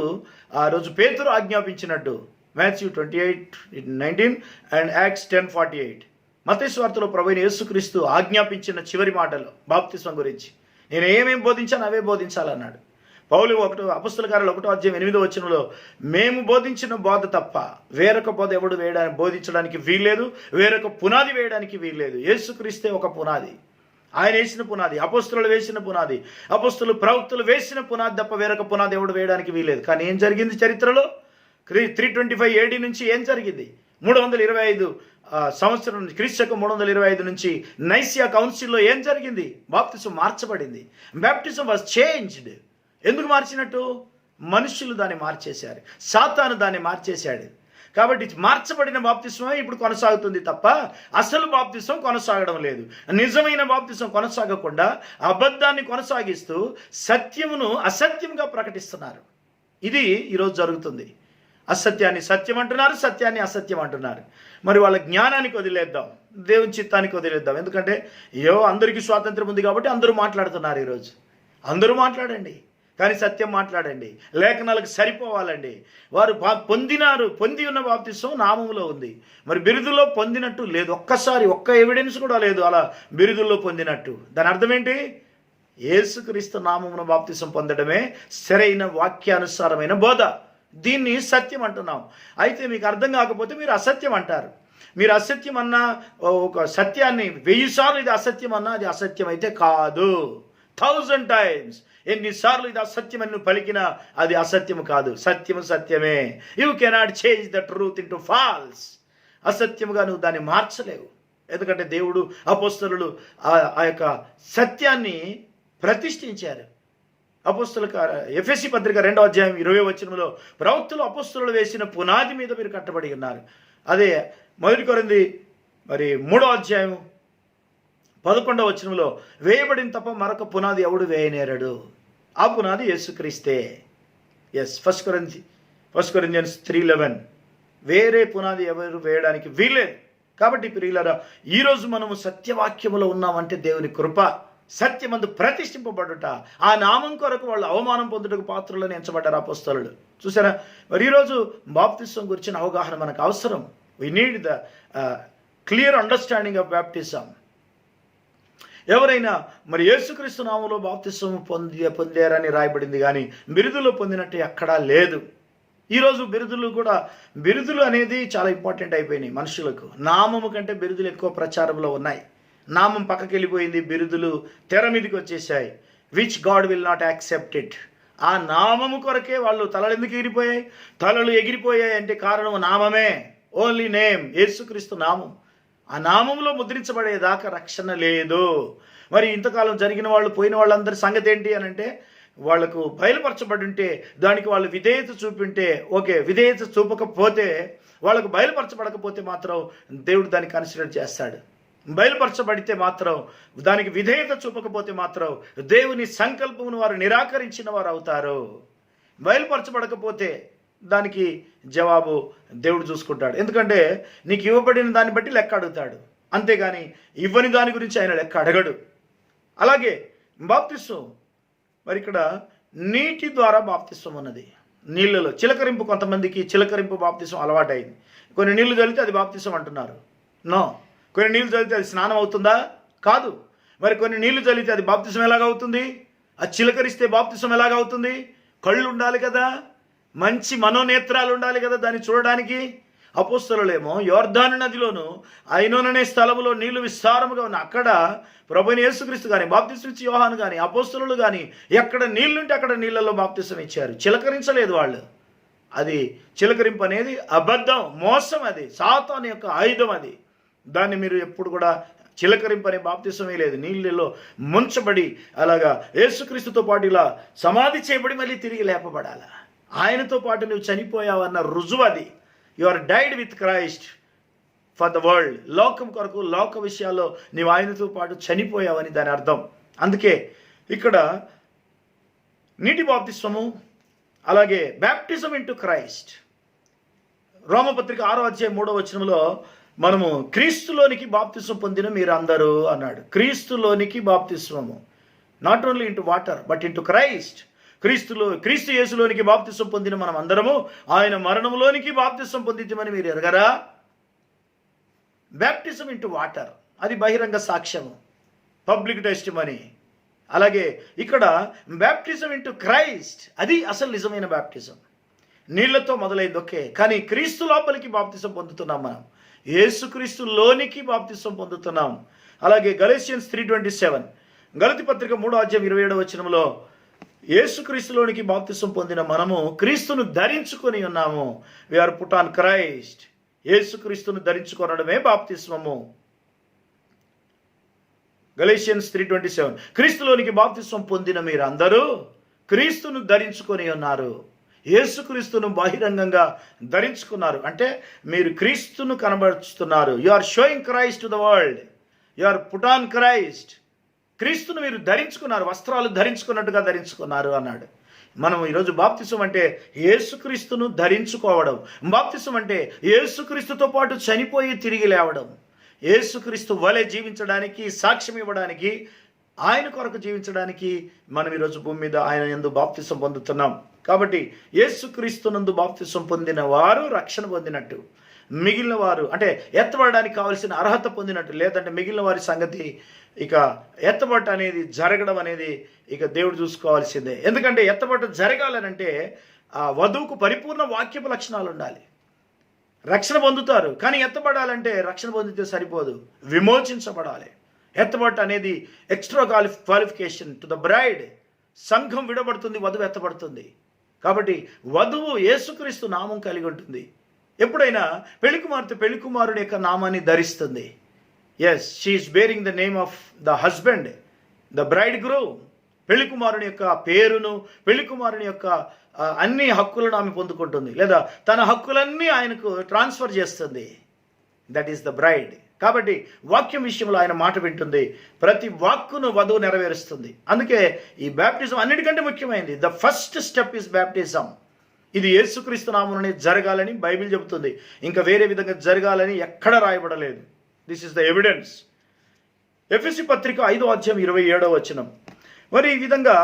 ఆ రోజు పేతురు ఆజ్ఞాపించినట్టు, మాథ్యూ 28:19 అండ్ యాక్ట్స్ 10:48, మత్తయి సువార్తలో ప్రభువైన యేసుక్రీస్తు ఆజ్ఞాపించిన చివరి మాటలు బాప్తిస్మం గురించి, నేను ఏమేమి బోధించాను అవే బోధించాలన్నాడు. పౌలు అపొస్తలుల కార్యాలు 1వ అధ్యాయం 8వ వచనంలో, మేము బోధించిన బోధ తప్ప వేరొక బోధ ఎవడు బోధించడానికి వీల్లేదు, వేరొక పునాది వేయడానికి వీల్లేదు. యేసుక్రీస్తే ఒక పునాది. ఆయన వేసిన పునాది, అపొస్తలులు వేసిన పునాది, అపొస్తలులు ప్రవక్తలు వేసిన పునాది తప్ప వేరొక పునాది ఎవడు వేయడానికి వీల్లేదు. కానీ ఏం జరిగింది చరిత్రలో? 325 AD నుంచి ఏం జరిగింది? 325 సంవత్సరం నుంచి, క్రీస్తు 325 నుంచి నైసియా కౌన్సిల్లో ఏం జరిగింది? బాప్తిసం మార్చబడింది. Baptism was changed. ఎందుకు మార్చినట్టు? మనుషులు దాన్ని మార్చేశారు, సాతాను దాన్ని మార్చేశాడు. కాబట్టి మార్చబడిన బాప్తిస్మమే ఇప్పుడు కొనసాగుతుంది తప్ప అసలు బాప్తిస్మం కొనసాగడం లేదు. నిజమైన బాప్తిస్మం కొనసాగకుండా అబద్ధాన్ని కొనసాగిస్తూ సత్యమును అసత్యంగా ప్రకటిస్తున్నారు. ఇది ఈరోజు జరుగుతుంది. అసత్యాన్ని సత్యం అంటున్నారు, సత్యాన్ని అసత్యం అంటున్నారు. మరి వాళ్ళ జ్ఞానానికి వదిలేద్దాం, దేవుని చిత్తానికి వదిలేద్దాం. ఎందుకంటే అందరికీ స్వాతంత్రం ఉంది కాబట్టి అందరూ మాట్లాడుతున్నారు. ఈరోజు అందరూ మాట్లాడండి, కానీ సత్యం మాట్లాడండి. లేఖనాలకు సరిపోవాలండి. వారు పొంది ఉన్న బాప్తిస్మం నామములో ఉంది, మరి బిరుదుల్లో పొందినట్టు లేదు. ఒక్క ఎవిడెన్స్ కూడా లేదు అలా బిరుదుల్లో పొందినట్టు. దాని అర్థం ఏంటి? యేసుక్రీస్తు నామమున బాప్తిస్మం పొందడమే సరైన వాక్యానుసారమైన బోధ. దీన్ని సత్యం అంటున్నాం. అయితే మీకు అర్థం కాకపోతే మీరు అసత్యం అంటారు. మీరు అసత్యం అన్నా, ఒక సత్యాన్ని 1000 సార్లు ఇది అసత్యం అన్నా అది అసత్యం అయితే కాదు. 1000 times ఎన్నిసార్లు ఇది అసత్యం అని నువ్వు పలికినా అది అసత్యం కాదు. సత్యము సత్యమే. You cannot change the truth into false. అసత్యముగా నువ్వు దాన్ని మార్చలేవు. ఎందుకంటే దేవుడు, అపొస్తలులు ఆ యొక్క సత్యాన్ని ప్రతిష్ఠించారు. ఎఫెసీ పత్రిక 2వ అధ్యాయం 20వ వచనంలో ప్రవక్తలు అపోస్తలులు వేసిన పునాది మీద మీరు కట్టబడి ఉన్నారు. అదే 1 కొరింథీ 3వ అధ్యాయం 11వ వచనంలో వేయబడిన తప్ప మరొక పునాది ఎవడు వేయనేరడు, ఆ పునాది యేసుక్రీస్తే. ఫస్ట్ కొరింథియన్స్ 3:11 వేరే పునాది ఎవరు వేయడానికి వీలేదు. కాబట్టి ప్రియులారా, ఈరోజు మనము సత్యవాక్యములో ఉన్నామంటే దేవుని కృప. సత్యమందు ప్రతిష్ఠింపబడుట, ఆ నామం కొరకు వాళ్ళు అవమానం పొందుటకు పాత్రలను ఎంచబడ్డారు అపోస్తలులు. చూసారా, మరి ఈరోజు బాప్తిసం గురించిన అవగాహన మనకు అవసరం. We need the clear understanding of baptism. ఎవరైనా మరి యేసుక్రీస్తు నామములో బాప్తిసం పొందారని రాయబడింది, కానీ బిరుదులో పొందినట్టు ఎక్కడా లేదు. ఈరోజు బిరుదులు అనేది చాలా ఇంపార్టెంట్ అయిపోయినాయి మనుషులకు. నామము కంటే బిరుదులు ఎక్కువ ప్రచారంలో ఉన్నాయి. నామం పక్కకి వెళ్ళిపోయింది, బిరుదులు తెర మీదకి వచ్చేసాయి. Which God will not accept it. ఆ నామము కొరకే వాళ్ళు తలలు ఎందుకు ఎగిరిపోయాయి? తలలు ఎగిరిపోయాయి అంటే కారణం నామమే. ఓన్లీ నేమ్, యేసుక్రీస్తు నామం. ఆ నామంలో ముద్రించబడేదాకా రక్షణ లేదు. మరి ఇంతకాలం జరిగిన వాళ్ళు, పోయిన వాళ్ళందరి సంగతి ఏంటి అని అంటే, వాళ్లకు బయలుపరచబడి ఉంటే దానికి వాళ్ళు విధేయత చూపింటే ఓకే, విధేయత చూపకపోతే, వాళ్ళకు బయలుపరచబడకపోతే మాత్రం దేవుడు దాన్ని కన్సిడర్ చేస్తాడు. బయలుపరచబడితే మాత్రం, దానికి విధేయత చూపకపోతే మాత్రం దేవుని సంకల్పమును వారు నిరాకరించిన వారు అవుతారు. బయలుపరచబడకపోతే దానికి జవాబు దేవుడు చూసుకుంటాడు. ఎందుకంటే నీకు ఇవ్వబడిన దాన్ని బట్టి లెక్క అడుగుతాడు, అంతేగాని ఇవ్వని దాని గురించి ఆయన లెక్క అడగడు. అలాగే బాప్తిసం, మరి ఇక్కడ నీటి ద్వారా బాప్తిసం ఉన్నది. నీళ్ళలో చిలకరింపు, కొంతమందికి చిలకరింపు బాప్తిసం అలవాటైంది. కొన్ని నీళ్లు చల్లితే అది బాప్తిసం అంటున్నారు. నో. కొన్ని నీళ్లు చల్లితే అది స్నానం అవుతుందా? కాదు. మరి కొన్ని నీళ్లు చల్లితే అది బాప్తిసం ఎలాగవుతుంది? అది చిలకరిస్తే బాప్తిసం ఎలాగవుతుంది? కళ్ళు ఉండాలి కదా, మంచి మనోనేత్రాలు ఉండాలి కదా దాన్ని చూడడానికి. అపోస్తలులేమో యోర్దాను నదిలోను ఐనోను అనే స్థలములో నీళ్లు విస్తారముగా ఉన్న అక్కడ ప్రభువైన యేసుక్రీస్తు కానీ, బాప్తిసం ఇచ్చి యోహాను కానీ, అపోస్తలులు కానీ ఎక్కడ నీళ్లుంటే అక్కడ నీళ్ళలో బాప్తిసం ఇచ్చారు. చిలకరించలేదు వాళ్ళు. అది చిలకరింపు అనేది అబద్ధం, మోసం. అది సాతాను యొక్క ఆయుధం. అది దాన్ని మీరు ఎప్పుడు కూడా చిలకరింపు అనే బాప్తిసమే లేదు. నీళ్ళలో ముంచబడి అలాగా యేసుక్రీస్తుతో పాటు ఇలా సమాధి చేయబడి మళ్ళీ తిరిగి లేపబడాల. ఆయనతో పాటు నువ్వు చనిపోయావన్న రుజువు అది. You are died with Christ for the world. లోకం కొరకు, లోక విషయాల్లో నీవు ఆయనతో పాటు చనిపోయావని దాని అర్థం. అందుకే ఇక్కడ నీటి బాప్తిస్మము, అలాగే బ్యాప్టిజం ఇంటూ క్రైస్ట్. రోమపత్రిక 6వ అధ్యాయం 3వ వచనంలో మనము క్రీస్తులోనికి బాప్తిస్మం పొందిన మీరు అందరూ అన్నాడు. క్రీస్తులోనికి బాప్తిస్మము, not only into water but into Christ. క్రీస్తు యేసులోనికి బాప్తిస్మం పొందిన మనం అందరము ఆయన మరణంలోనికి బాప్తిస్మం పొందించమని మీరు ఎరగరా? బ్యాప్టిజం ఇంటూ వాటర్, అది బహిరంగ సాక్ష్యము, పబ్లిక్ టెస్టిమనీ. అలాగే ఇక్కడ బ్యాప్టిజం ఇంటూ క్రైస్ట్, అది అసలు నిజమైన బ్యాప్టిజం. నీళ్లతో మొదలైంది ఓకే, కానీ క్రీస్తు లోపలికి బాప్తిజం పొందుతున్నాం మనం. యేసుక్రీస్తులోనికి బాప్తిజం పొందుతున్నాం. అలాగే గలేషియన్స్ 3:27, గలతీ పత్రిక 3వ అధ్యాయం 27వ వచనంలో యేసుక్రీస్తులోనికి బాప్తిసం పొందిన మనము క్రీస్తును ధరించుకొని ఉన్నాము. We are put on Christ. యేసుక్రీస్తును ధరించుకొనడమే బాప్తిస్మము. గలేషియన్స్ 3:27, క్రీస్తులోనికి బాప్తిసం పొందిన మీరు అందరూ క్రీస్తును ధరించుకొని ఉన్నారు. యేసుక్రీస్తును బహిరంగంగా ధరించుకున్నారు అంటే మీరు క్రీస్తును కనబరుస్తున్నారు. You are showing Christ to the world. You are put on Christ. క్రీస్తును మీరు ధరించుకున్నారు, వస్త్రాలు ధరించుకున్నట్టుగా ధరించుకున్నారు అన్నాడు. మనం ఈరోజు బాప్తిసం అంటే యేసుక్రీస్తును ధరించుకోవడం. బాప్తిసం అంటే యేసుక్రీస్తుతో పాటు చనిపోయి తిరిగి లేవడం. యేసుక్రీస్తు వలె జీవించడానికి, సాక్ష్యం ఇవ్వడానికి, ఆయన కొరకు జీవించడానికి మనం ఈరోజు భూమి మీద ఆయన యందు బాప్తిసం పొందుతున్నాం. కాబట్టి యేసుక్రీస్తునందు బాప్తిసం పొందిన వారు రక్షణ పొందినట్టు, మిగిలిన వారు అంటే ఎత్తబడడానికి కావాల్సిన అర్హత పొందినట్టు. లేదంటే మిగిలిన వారి సంగతి ఇక ఎత్తబట్ట అనేది జరగడం అనేది ఇక దేవుడు చూసుకోవాల్సిందే. ఎందుకంటే ఎత్తబట్ట జరగాలనంటే ఆ వధువుకు పరిపూర్ణ వాక్యపు లక్షణాలు ఉండాలి. రక్షణ పొందుతారు, కానీ ఎత్తబడాలంటే రక్షణ పొందితే సరిపోదు, విమోచించబడాలి. ఎత్తబట్ట అనేది extra qualification to the bride. సంఘం విడబడుతుంది, వధువు ఎత్తబడుతుంది. కాబట్టి వధువు యేసుక్రీస్తు నామం కలిగి ఉంటుంది. ఎప్పుడైనా పెళ్లి కుమార్తె పెళ్లి కుమారుడి యొక్క నామాన్ని ధరిస్తుంది. Yes, she is bearing the name of the husband, the bridegroom. పెళ్లి కుమారుని యొక్క పేరును, పెళ్లి కుమారుని యొక్క అన్ని హక్కులను ఆమె పొందుకుంటుంది, లేదా తన హక్కులన్నీ ఆయనకు ట్రాన్స్ఫర్ చేస్తుంది. That is the bride. కాబట్టి వాక్యం విషయంలో ఆయన మాట వింటుంది, ప్రతి వాక్కును వధువు నెరవేరుస్తుంది. అందుకే ఈ బ్యాప్టిజం అన్నిటికంటే ముఖ్యమైనది. The first step is baptism. ఇది యేసుక్రీస్తు నామమునే జరగాలని బైబిల్ చెబుతుంది. ఇంకా వేరే విధంగా జరగాలని ఎక్కడ రాయబడలేదు. This is the evidence. ఎఫెసీ పత్రిక 5:27 మరి ఈ విధంగా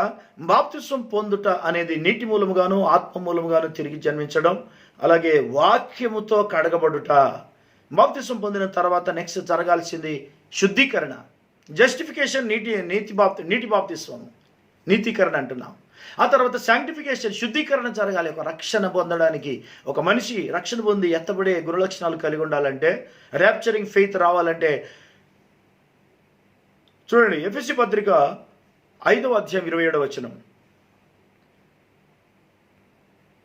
బాప్తిస్వం పొందుట అనేది నీటి మూలముగాను ఆత్మ మూలముగాను తిరిగి జన్మించడం, అలాగే వాక్యముతో కడగబడుట. బాప్తిస్వం పొందిన తర్వాత నెక్స్ట్ జరగాల్సింది శుద్ధీకరణ, జస్టిఫికేషన్. నీటి బాప్తిస్వం, నీతీకరణ అంటున్నాం. ఆ తర్వాత శాంక్టిఫికేషన్, శుద్ధీకరణ జరగాలి. ఒక రక్షణ పొందడానికి ఒక మనిషి రక్షణ పొంది ఎత్తబడే గుణలక్షణాలు కలిగి ఉండాలంటే, ర్యాప్చరింగ్ ఫెయిత్ రావాలంటే చూడండి, ఎఫెసీ పత్రిక 5:27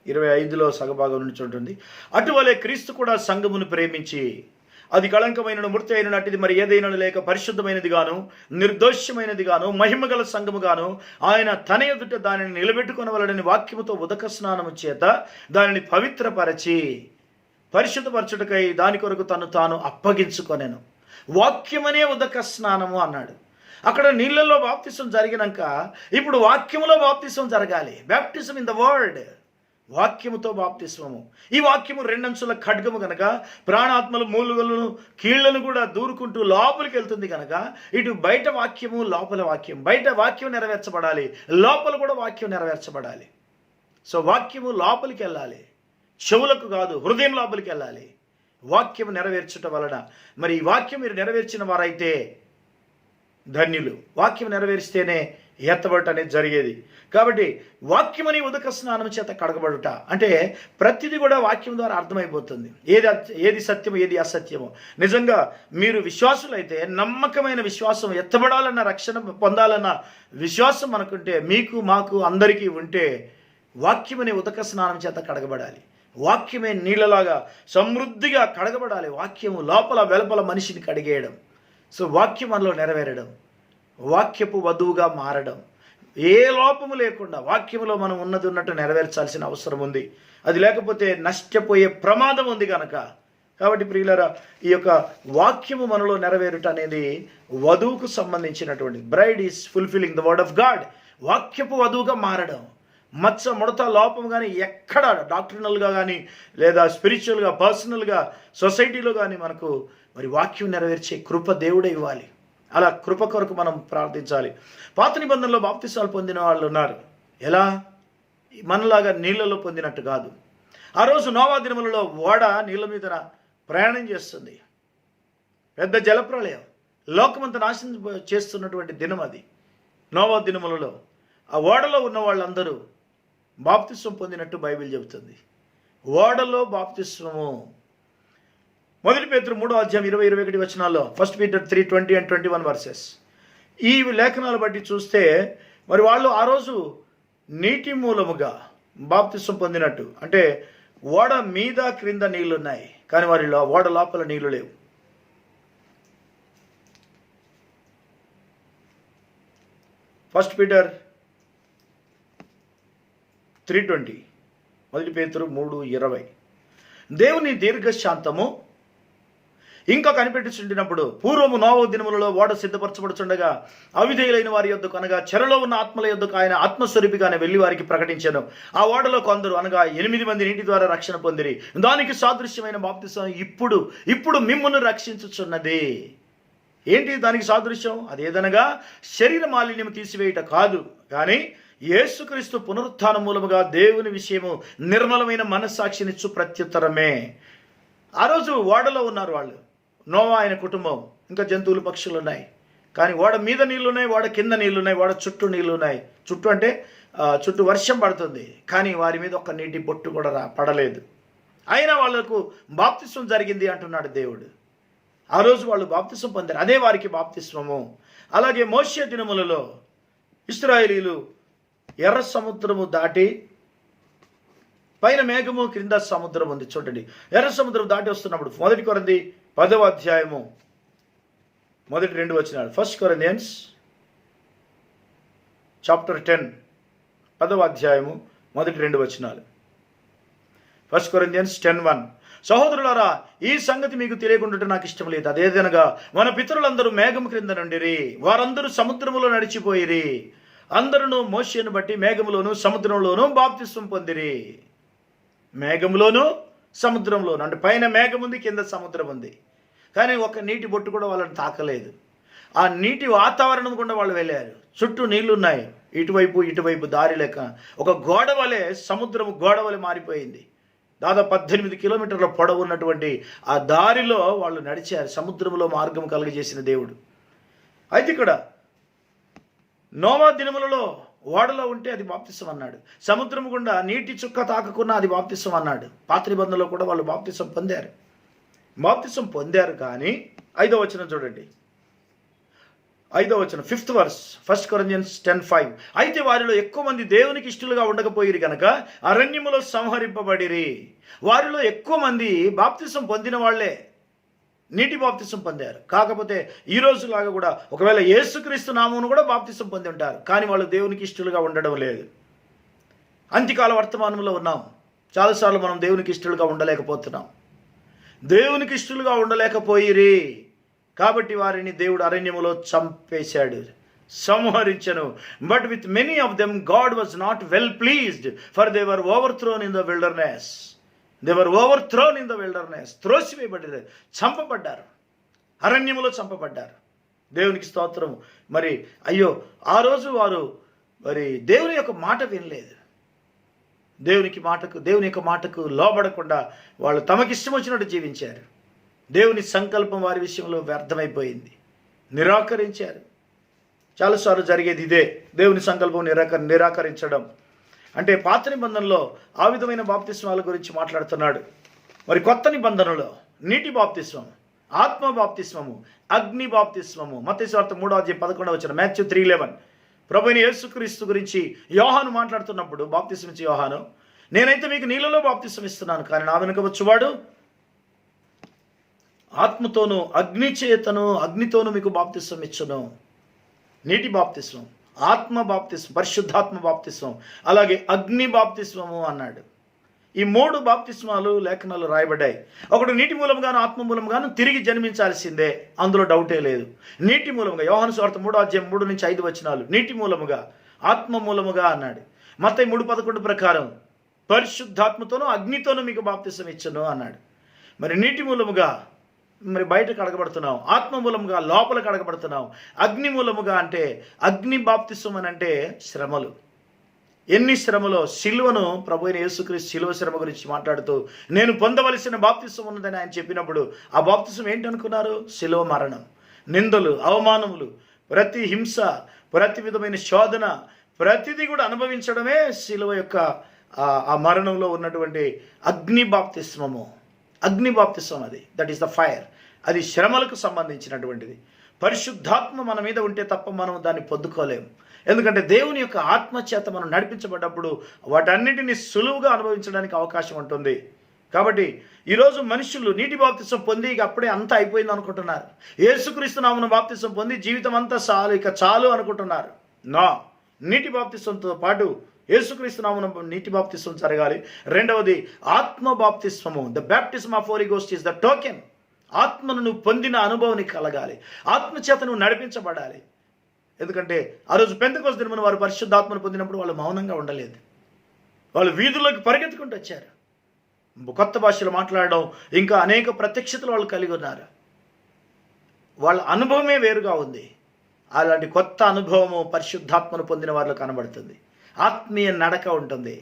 25లో సగభాగం నుంచి ఉంటుంది. అటువలే క్రీస్తు కూడా సంఘమును ప్రేమించి అది కళంకమైన మృతి అయిన అటిది మరి ఏదైనా లేక పరిశుద్ధమైనది గాను నిర్దోషమైనది గాను మహిమగల సంఘము గాను ఆయన తన ఎదుట దానిని నిలబెట్టుకొనవలెనని వాక్యముతో ఉదక స్నానము చేత దానిని పవిత్రపరచి పరిశుద్ధపరచుటకై దాని కొరకు తాను అప్పగించుకొనెను. వాక్యమనే ఉదక స్నానము అన్నాడు. అక్కడ నీళ్ళల్లో బాప్తిసం జరిగినాక ఇప్పుడు వాక్యములో బాప్తిసం జరగాలి. బ్యాప్టిజం ఇన్ ద వర్డ్, వాక్యముతో బాప్తిస్వము. ఈ వాక్యము 2 అంచుల ఖడ్గము కనుక ప్రాణాత్మలు మూలుగలను కీళ్లను కూడా దూరుకుంటూ లోపలికి వెళ్తుంది కనుక ఇటు బయట వాక్యము, లోపల వాక్యం. బయట వాక్యం నెరవేర్చబడాలి, లోపల కూడా వాక్యం నెరవేర్చబడాలి. సో వాక్యము లోపలికి వెళ్ళాలి, చెవులకు కాదు, హృదయం లోపలికి వెళ్ళాలి. వాక్యము నెరవేర్చటం వలన మరి ఈ వాక్యం మీరు నెరవేర్చిన వారైతే ధన్యులు. వాక్యం నెరవేరిస్తేనే ఎత్తబడట అనేది జరిగేది. కాబట్టి వాక్యమని ఉదక స్నానం చేత కడగబడుట అంటే ప్రతిదీ కూడా వాక్యం ద్వారా అర్థమైపోతుంది. ఏది సత్యమో ఏది అసత్యమో. నిజంగా మీరు విశ్వాసులైతే నమ్మకమైన విశ్వాసం, ఎత్తబడాలన్న రక్షణ పొందాలన్న విశ్వాసం మనకుంటే, మీకు మాకు అందరికీ ఉంటే వాక్యమని ఉదక స్నానం చేత కడగబడాలి. వాక్యమే నీళ్ళలాగా సమృద్ధిగా కడగబడాలి. వాక్యము లోపల వెలుపల మనిషిని కడిగేయడం. సో వాక్యం మనలో నెరవేరడం, వాక్యపు వధువుగా మారడం, ఏ లోపము లేకుండా వాక్యములో మనం ఉన్నట్టు నెరవేర్చాల్సిన అవసరం ఉంది. అది లేకపోతే నష్టపోయే ప్రమాదం ఉంది కనుక. కాబట్టి ప్రియులారా, ఈ యొక్క వాక్యము మనలో నెరవేరుట అనేది వధువుకు సంబంధించినటువంటి, braid is fulfilling the word of God. వాక్యపు వధువుగా మారడం. మచ్చ ముడత లోపం కానీ ఎక్కడ డాక్టరినల్గా కానీ లేదా స్పిరిచువల్గా పర్సనల్గా సొసైటీలో కానీ మనకు మరి వాక్యం నెరవేర్చే కృప దేవుడే ఇవ్వాలి. అలా కృప కొరకు మనం ప్రార్థించాలి. పాత నిబంధనలో బాప్తిసాలు పొందిన వాళ్ళు ఉన్నారు. ఎలా? మనలాగా నీళ్ళలో పొందినట్టు కాదు. ఆ రోజు నోవా దినములలో ఓడ నీళ్ళ మీద ప్రయాణం చేస్తుంది. పెద్ద జలప్రళయం, లోకమంతా నాశనం చేస్తున్నటువంటి దినం అది. నోవా దినములలో ఆ ఓడలో ఉన్న వాళ్ళందరూ బాప్తిస్వం పొందినట్టు బైబిల్ చెబుతుంది. ఓడలో బాప్తిస్వము. 1 పేతురు 3:20-21 1 Peter 3:20 and 21 verses. ఈ లేఖనాలు బట్టి చూస్తే మరి వాళ్ళు ఆ రోజు నీటి మూలముగా బాప్తిస్వం పొందినట్టు. అంటే ఓడ మీద క్రింద నీళ్లు ఉన్నాయి, కానీ వారిలో ఓడ లోపల నీళ్లు లేవు. ఫస్ట్ పీటర్ 3:20, 1 పేతురు 3:20. దేవుని దీర్ఘశాంతము ఇంకా కనిపెట్టుచుండినప్పుడు పూర్వము నోవహు దినములలో ఓడ సిద్ధపరచబడుచుండగా అవిధేయులైన వారి యొద్దకు అనగా చెరలో ఉన్న ఆత్మల యొద్దకు ఆయన ఆత్మస్వరూపిగానే వెళ్ళి వారికి ప్రకటించాను. ఆ ఓడలో కొందరు అనగా 8 మంది నీటి ద్వారా రక్షణ పొందిరి. దానికి సాదృశ్యమైన బాప్తిసం ఇప్పుడు మిమ్మును రక్షించుచున్నది. ఏంటి దానికి సాదృశ్యం? అదేదనగా శరీర మాలిన్యం తీసివేయట కాదు, కానీ యేసుక్రీస్తు పునరుత్థానం మూలముగా దేవుని విషయము నిర్మలమైన మనస్సాక్షినిచ్చు ప్రత్యుత్తరమే. ఆ రోజు ఓడలో ఉన్నారు వాళ్ళు, నోవా ఆయన కుటుంబం, ఇంకా జంతువులు పక్షులు ఉన్నాయి. కానీ ఓడ మీద నీళ్ళు ఉన్నాయి, ఓడ కింద నీళ్ళు ఉన్నాయి, ఓడ చుట్టూ నీళ్ళు ఉన్నాయి. చుట్టూ అంటే చుట్టూ వర్షం పడుతుంది, కానీ వారి మీద ఒక్క నీటి బొట్టు కూడా పడలేదు. అయినా వాళ్లకు బాప్తిస్వం జరిగింది అంటున్నాడు దేవుడు. ఆ రోజు వాళ్ళు బాప్తిస్వం పొందారు, అదే వారికి బాప్తిస్వము. అలాగే మోషే దినములలో ఇశ్రాయేలీలు ఎర్ర సముద్రము దాటి, పైన మేఘము క్రింద సముద్రం ఉంది. చూడండి, ఎర్ర సముద్రం దాటి వస్తున్నప్పుడు 1 కొరింథీ 10వ మొదటి 2 వచనాలు. 1 Corinthians చాప్టర్ 10, 10వ అధ్యాయము మొదటి 2 వచనాలు. 1 Corinthians 10:1. సహోదరులారా, ఈ సంగతి మీకు తెలియకుండా నాకు ఇష్టం లేదు. అదేదనగా మన పితరులందరూ మేఘము క్రింద నుండిరి, వారందరూ సముద్రములో నడిచిపోయిరి. అందరూ మోషేను బట్టి మేఘములోను సముద్రంలోనూ బాప్తిస్మం పొందిరి. మేఘములోను సముద్రంలోను, అంటే పైన మేఘం ఉంది, కింద సముద్రం ఉంది. కానీ ఒక నీటి బొట్టు కూడా వాళ్ళని తాకలేదు. ఆ నీటి వాతావరణం గుండా వాళ్ళు వెళ్ళారు. చుట్టూ నీళ్లు ఉన్నాయి, ఇటువైపు దారి లేక ఒక గోడ వలె, సముద్రము గోడ వలె మారిపోయింది. దాదాపు 18 కిలోమీటర్ల పొడవు ఉన్నటువంటి ఆ దారిలో వాళ్ళు నడిచారు. సముద్రంలో మార్గం కలుగజేసిన దేవుడు. అయితే ఇక్కడ నోవా దినములలో ఓడలో ఉంటే అది బాప్తిసం అన్నాడు. సముద్రం గుండా నీటి చుక్క తాకకున్నా అది బాప్తిసం అన్నాడు. పాత నిబంధనలో కూడా వాళ్ళు బాప్తిసం పొందారు. కానీ 5వ వచనం చూడండి. 5వ వచనం, 5th verse, 1 Corinthians 10:5. అయితే వారిలో ఎక్కువ మంది దేవునికి ఇష్టలుగా ఉండకపోయిరి కనుక అరణ్యములో సంహరింపబడిరి. వారిలో ఎక్కువ మంది బాప్తిసం పొందిన వాళ్లే, నీటి బాప్తిసం పొందారు. కాకపోతే ఈ రోజులాగా కూడా ఒకవేళ యేసుక్రీస్తు నామమును కూడా బాప్తిసం పొంది ఉంటారు, కానీ వాళ్ళు దేవునికి ఇష్టలుగా ఉండడం లేదు. అంత్యకాల వర్తమానంలో ఉన్నాం. చాలాసార్లు మనం దేవునికి ఇష్టలుగా ఉండలేకపోతున్నాం. దేవునికి ఇష్టలుగా ఉండలేకపోయిరి కాబట్టి వారిని దేవుడు అరణ్యములో చంపేశాడు, సంహరించను. But with many of them God was not well pleased, for they were overthrown in the wilderness. త్రోసివేయబడ్డారు, చంపబడ్డారు, అరణ్యములో చంపబడ్డారు. దేవునికి స్తోత్రము. మరి అయ్యో, ఆ రోజు వారు మరి దేవుని యొక్క మాట వినలేదు. దేవుని యొక్క మాటకు లోబడకుండా వాళ్ళు తమకిష్టం వచ్చినట్టు జీవించారు. దేవుని సంకల్పం వారి విషయంలో వ్యర్థమైపోయింది, నిరాకరించారు. చాలాసార్లు జరిగేది ఇదే, దేవుని సంకల్పం నిరాకరించడం. అంటే పాత నిబంధనలో ఆ విధమైన బాప్తిస్మాల గురించి మాట్లాడుతున్నాడు. మరి కొత్త నిబంధనలో నీటి బాప్తిస్మము, ఆత్మ బాప్తిస్మము, అగ్ని బాప్తిస్మము. మత్తయి సువార్త 3:11 Matthew 3:11. ప్రభువైన యేసుక్రీస్తు గురించి యోహాను మాట్లాడుతున్నప్పుడు, బాప్తిస్మ ఇచ్చే యోహాను, నేనైతే మీకు నీళ్ళలో బాప్తిస్మ ఇస్తున్నాను, కానీ నా వెనుక వచ్చువాడు ఆత్మతోనూ అగ్నితోనూ మీకు బాప్తిస్మం ఇచ్చును. నీటి బాప్తిస్మం, ఆత్మ బాప్తిస్మం, పరిశుద్ధాత్మ బాప్తిస్మం, అలాగే అగ్ని బాప్తిస్మము అన్నాడు. ఈ 3 బాప్తిస్మాలు లేఖనాలు రాయబడ్డాయి. ఒకడు నీటి మూలంగాను ఆత్మ మూలంగాను తిరిగి జన్మించాల్సిందే, అందులో డౌటే లేదు. నీటి మూలముగా, యోహాను సువార్త 3:3-5 నీటి మూలముగా, ఆత్మ మూలముగా అన్నాడు. మత్తయి 3:11 ప్రకారం పరిశుద్ధాత్మతోనూ అగ్నితోనూ మీకు బాప్తిస్మం ఇచ్చును అన్నాడు. మరి నీటి మూలముగా మరి బయటకు అడగబడుతున్నాం, ఆత్మ మూలముగా లోపలికి అడగబడుతున్నాం. అగ్ని మూలముగా అంటే, అగ్ని బాప్తిస్మం అని అంటే శ్రమలు. ఎన్ని శ్రమలో, సిలువను, ప్రభువైన యేసుక్రీస్తు సిలువ శ్రమ గురించి మాట్లాడుతూ నేను పొందవలసిన బాప్తిస్మం ఉన్నదని ఆయన చెప్పినప్పుడు ఆ బాప్తిస్మం ఏంటనుకున్నారు? సిలువ మరణం, నిందలు, అవమానములు, ప్రతి హింస, ప్రతి విధమైన శోధన, ప్రతిదీ కూడా అనుభవించడమే సిలువ యొక్క ఆ మరణంలో ఉన్నటువంటి అగ్ని బాప్తిస్మము. అగ్ని బాప్తిస్మం అది, దట్ ఈస్ ద ఫైర్. అది శ్రమలకు సంబంధించినటువంటిది. పరిశుద్ధాత్మ మన మీద ఉంటే తప్ప మనం దాన్ని పొందుకోలేము. ఎందుకంటే దేవుని యొక్క ఆత్మచేత మనం నడిపించబడ్డప్పుడు వాటన్నిటిని సులువుగా అనుభవించడానికి అవకాశం ఉంటుంది. కాబట్టి ఈరోజు మనుషులు నీటి బాప్తిస్మం పొంది ఇక అప్పుడే అంతా అయిపోయింది అనుకుంటున్నారు. యేసుక్రీస్తు నామమున బాప్తిస్మం పొంది జీవితం అంతా చాలు అనుకుంటున్నారు. నీటి బాప్తిస్మంతో పాటు యేసుక్రీస్తు నామమున నీటి బాప్తిస్మం జరగాలి. రెండవది ఆత్మ బాప్తిస్మము. The baptism of holy ghost is the token. ఆత్మను నువ్వు పొందిన అనుభవం కలగాలి, ఆత్మచేత నువ్వు నడిపించబడాలి. ఎందుకంటే ఆ రోజు పెంతెకోస్తు దినమున వారు పరిశుద్ధాత్మను పొందినప్పుడు వాళ్ళు మౌనంగా ఉండలేదు. వాళ్ళు వీధుల్లోకి పరిగెత్తుకుంటూ వచ్చారు. కొత్త భాషలు మాట్లాడడం, ఇంకా అనేక ప్రత్యక్షతలు వాళ్ళు కలిగి ఉన్నారు. వాళ్ళ అనుభవమే వేరుగా ఉంది. అలాంటి కొత్త అనుభవము పరిశుద్ధాత్మను పొందిన వారిలో కనబడుతుంది. ఆత్మీయ నడక ఉంటుంది,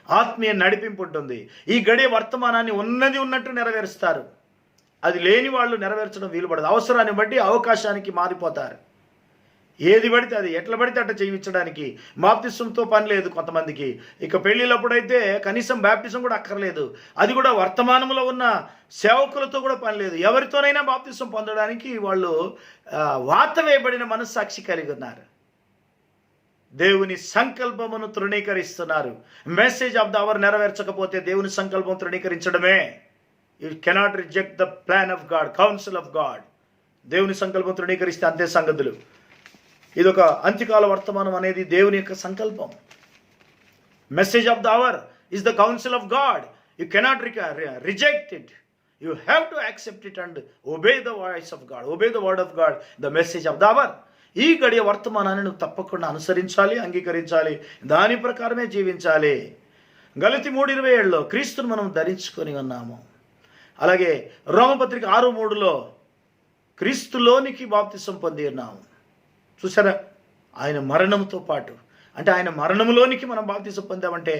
ఆత్మీయ నడిపింపు ఉంటుంది. ఈ గడియ వర్తమానాన్ని ఉన్నది ఉన్నట్టు నెరవేరుస్తారు. అది లేని వాళ్ళు నెరవేర్చడం వీలుపడదు. అవసరాన్ని బట్టి అవకాశానికి మారిపోతారు. ఏది పడితే అది, ఎట్లా పడితే అట్లా చేయించడానికి. బాప్తిస్మంతో పని లేదు కొంతమందికి. ఇక పెళ్ళిళ్ళప్పుడైతే కనీసం బాప్తిజం కూడా అక్కర్లేదు. అది కూడా వర్తమానంలో ఉన్న సేవకులతో కూడా పని లేదు. ఎవరితోనైనా బాప్తిజం పొందడానికి వాళ్ళు వాత వేయబడిన మనస్సాక్షి కలిగి ఉన్నారు. దేవుని సంకల్పమును తృణీకరిస్తున్నారు. మెసేజ్ ఆఫ్ ద అవర్ నెరవేర్చకపోతే దేవుని సంకల్పం తృణీకరించడమే. You cannot reject the plan of God, council of God. దేవుని సంకల్పం తృణీకరిస్తే అంతే సంగతులు. ఇదొక అంత్యకాల వర్తమానం అనేది దేవుని యొక్క సంకల్పం. Message of the hour is the council of God. You cannot reject it. You have to accept it and obey the voice of God, obey the word of God, the message of the hour. ఈ గడియ వర్తమానాన్ని నువ్వు తప్పకుండా అనుసరించాలి, అంగీకరించాలి, దాని ప్రకారమే జీవించాలి. గలతీ 3:27లో క్రీస్తును మనం ధరించుకొని ఉన్నాము. అలాగే రోమపత్రిక 6:3లో క్రీస్తులోనికి బాప్తిసం పొంది ఉన్నాము. చూసారా, ఆయన మరణంతో పాటు, అంటే ఆయన మరణంలోనికి మనం బాప్తిసం పొందామంటే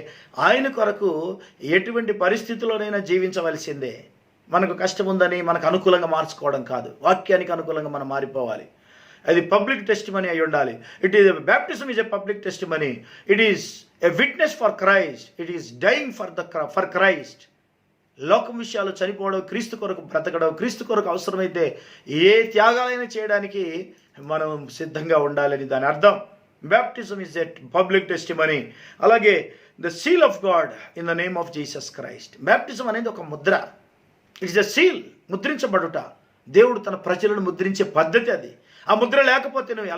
ఆయన కొరకు ఎటువంటి పరిస్థితుల్లోనైనా జీవించవలసిందే. మనకు కష్టం ఉందని మనకు అనుకూలంగా మార్చుకోవడం కాదు, వాక్యానికి అనుకూలంగా మనం మారిపోవాలి. అది పబ్లిక్ టెస్టిమనీ అయి ఉండాలి. It is baptism is a public testimony. It is a witness for Christ. It is dyeing for Christ. లోకం విషయాలు చనిపోవడం, క్రీస్తు కొరకు బ్రతకడం, క్రీస్తు కొరకు అవసరమైతే ఏ త్యాగాలైనా చేయడానికి మనం సిద్ధంగా ఉండాలని దాని అర్థం. Baptism is a public testimony. అలాగే the seal of God in the name of Jesus Christ. Baptism అనేది ఒక ముద్ర. ఇట్స్ ద సీల్, ముద్రించబడుట. దేవుడు తన ప్రజలను ముద్రించే పద్ధతి అది. ఆ ముద్ర లేకపోతే నువ్వు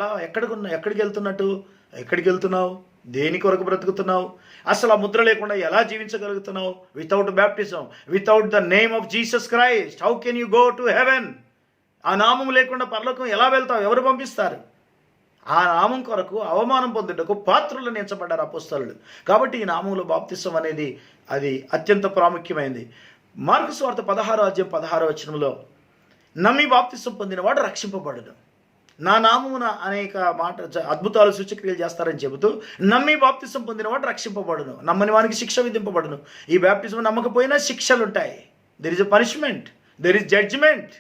ఎక్కడికి వెళ్తున్నావు, దేని కొరకు బ్రతుకుతున్నావు, అసలు ఆ ముద్ర లేకుండా ఎలా జీవించగలుగుతున్నావు? Without baptism, without the name of Jesus Christ, how can you go to heaven? ఆ నామం లేకుండా పరలోకం ఎలా వెళ్తావు? ఎవరు పంపిస్తారు? ఆ నామం కొరకు అవమానం పొందుటకు పాత్రులను ఎంచబడ్డారు అపోస్తలులు. కాబట్టి ఈ నామంలో బాప్తిసం అనేది అది అత్యంత ప్రాముఖ్యమైనది. మార్కు సువార్త 16:16 నమ్మి బాప్తిసం పొందిన వాడు రక్షింపబడును, నా నామమున అనేక అద్భుతాలు సూచక్రియలు చేస్తారని చెబుతూ నమ్మి బాప్తిసం పొందిన వాడు రక్షింపబడును, నమ్మని వానికి శిక్ష విధింపబడును. ఈ బాప్తిజం నమ్మకపోయినా శిక్షలు ఉంటాయి. There is a punishment, there is judgement.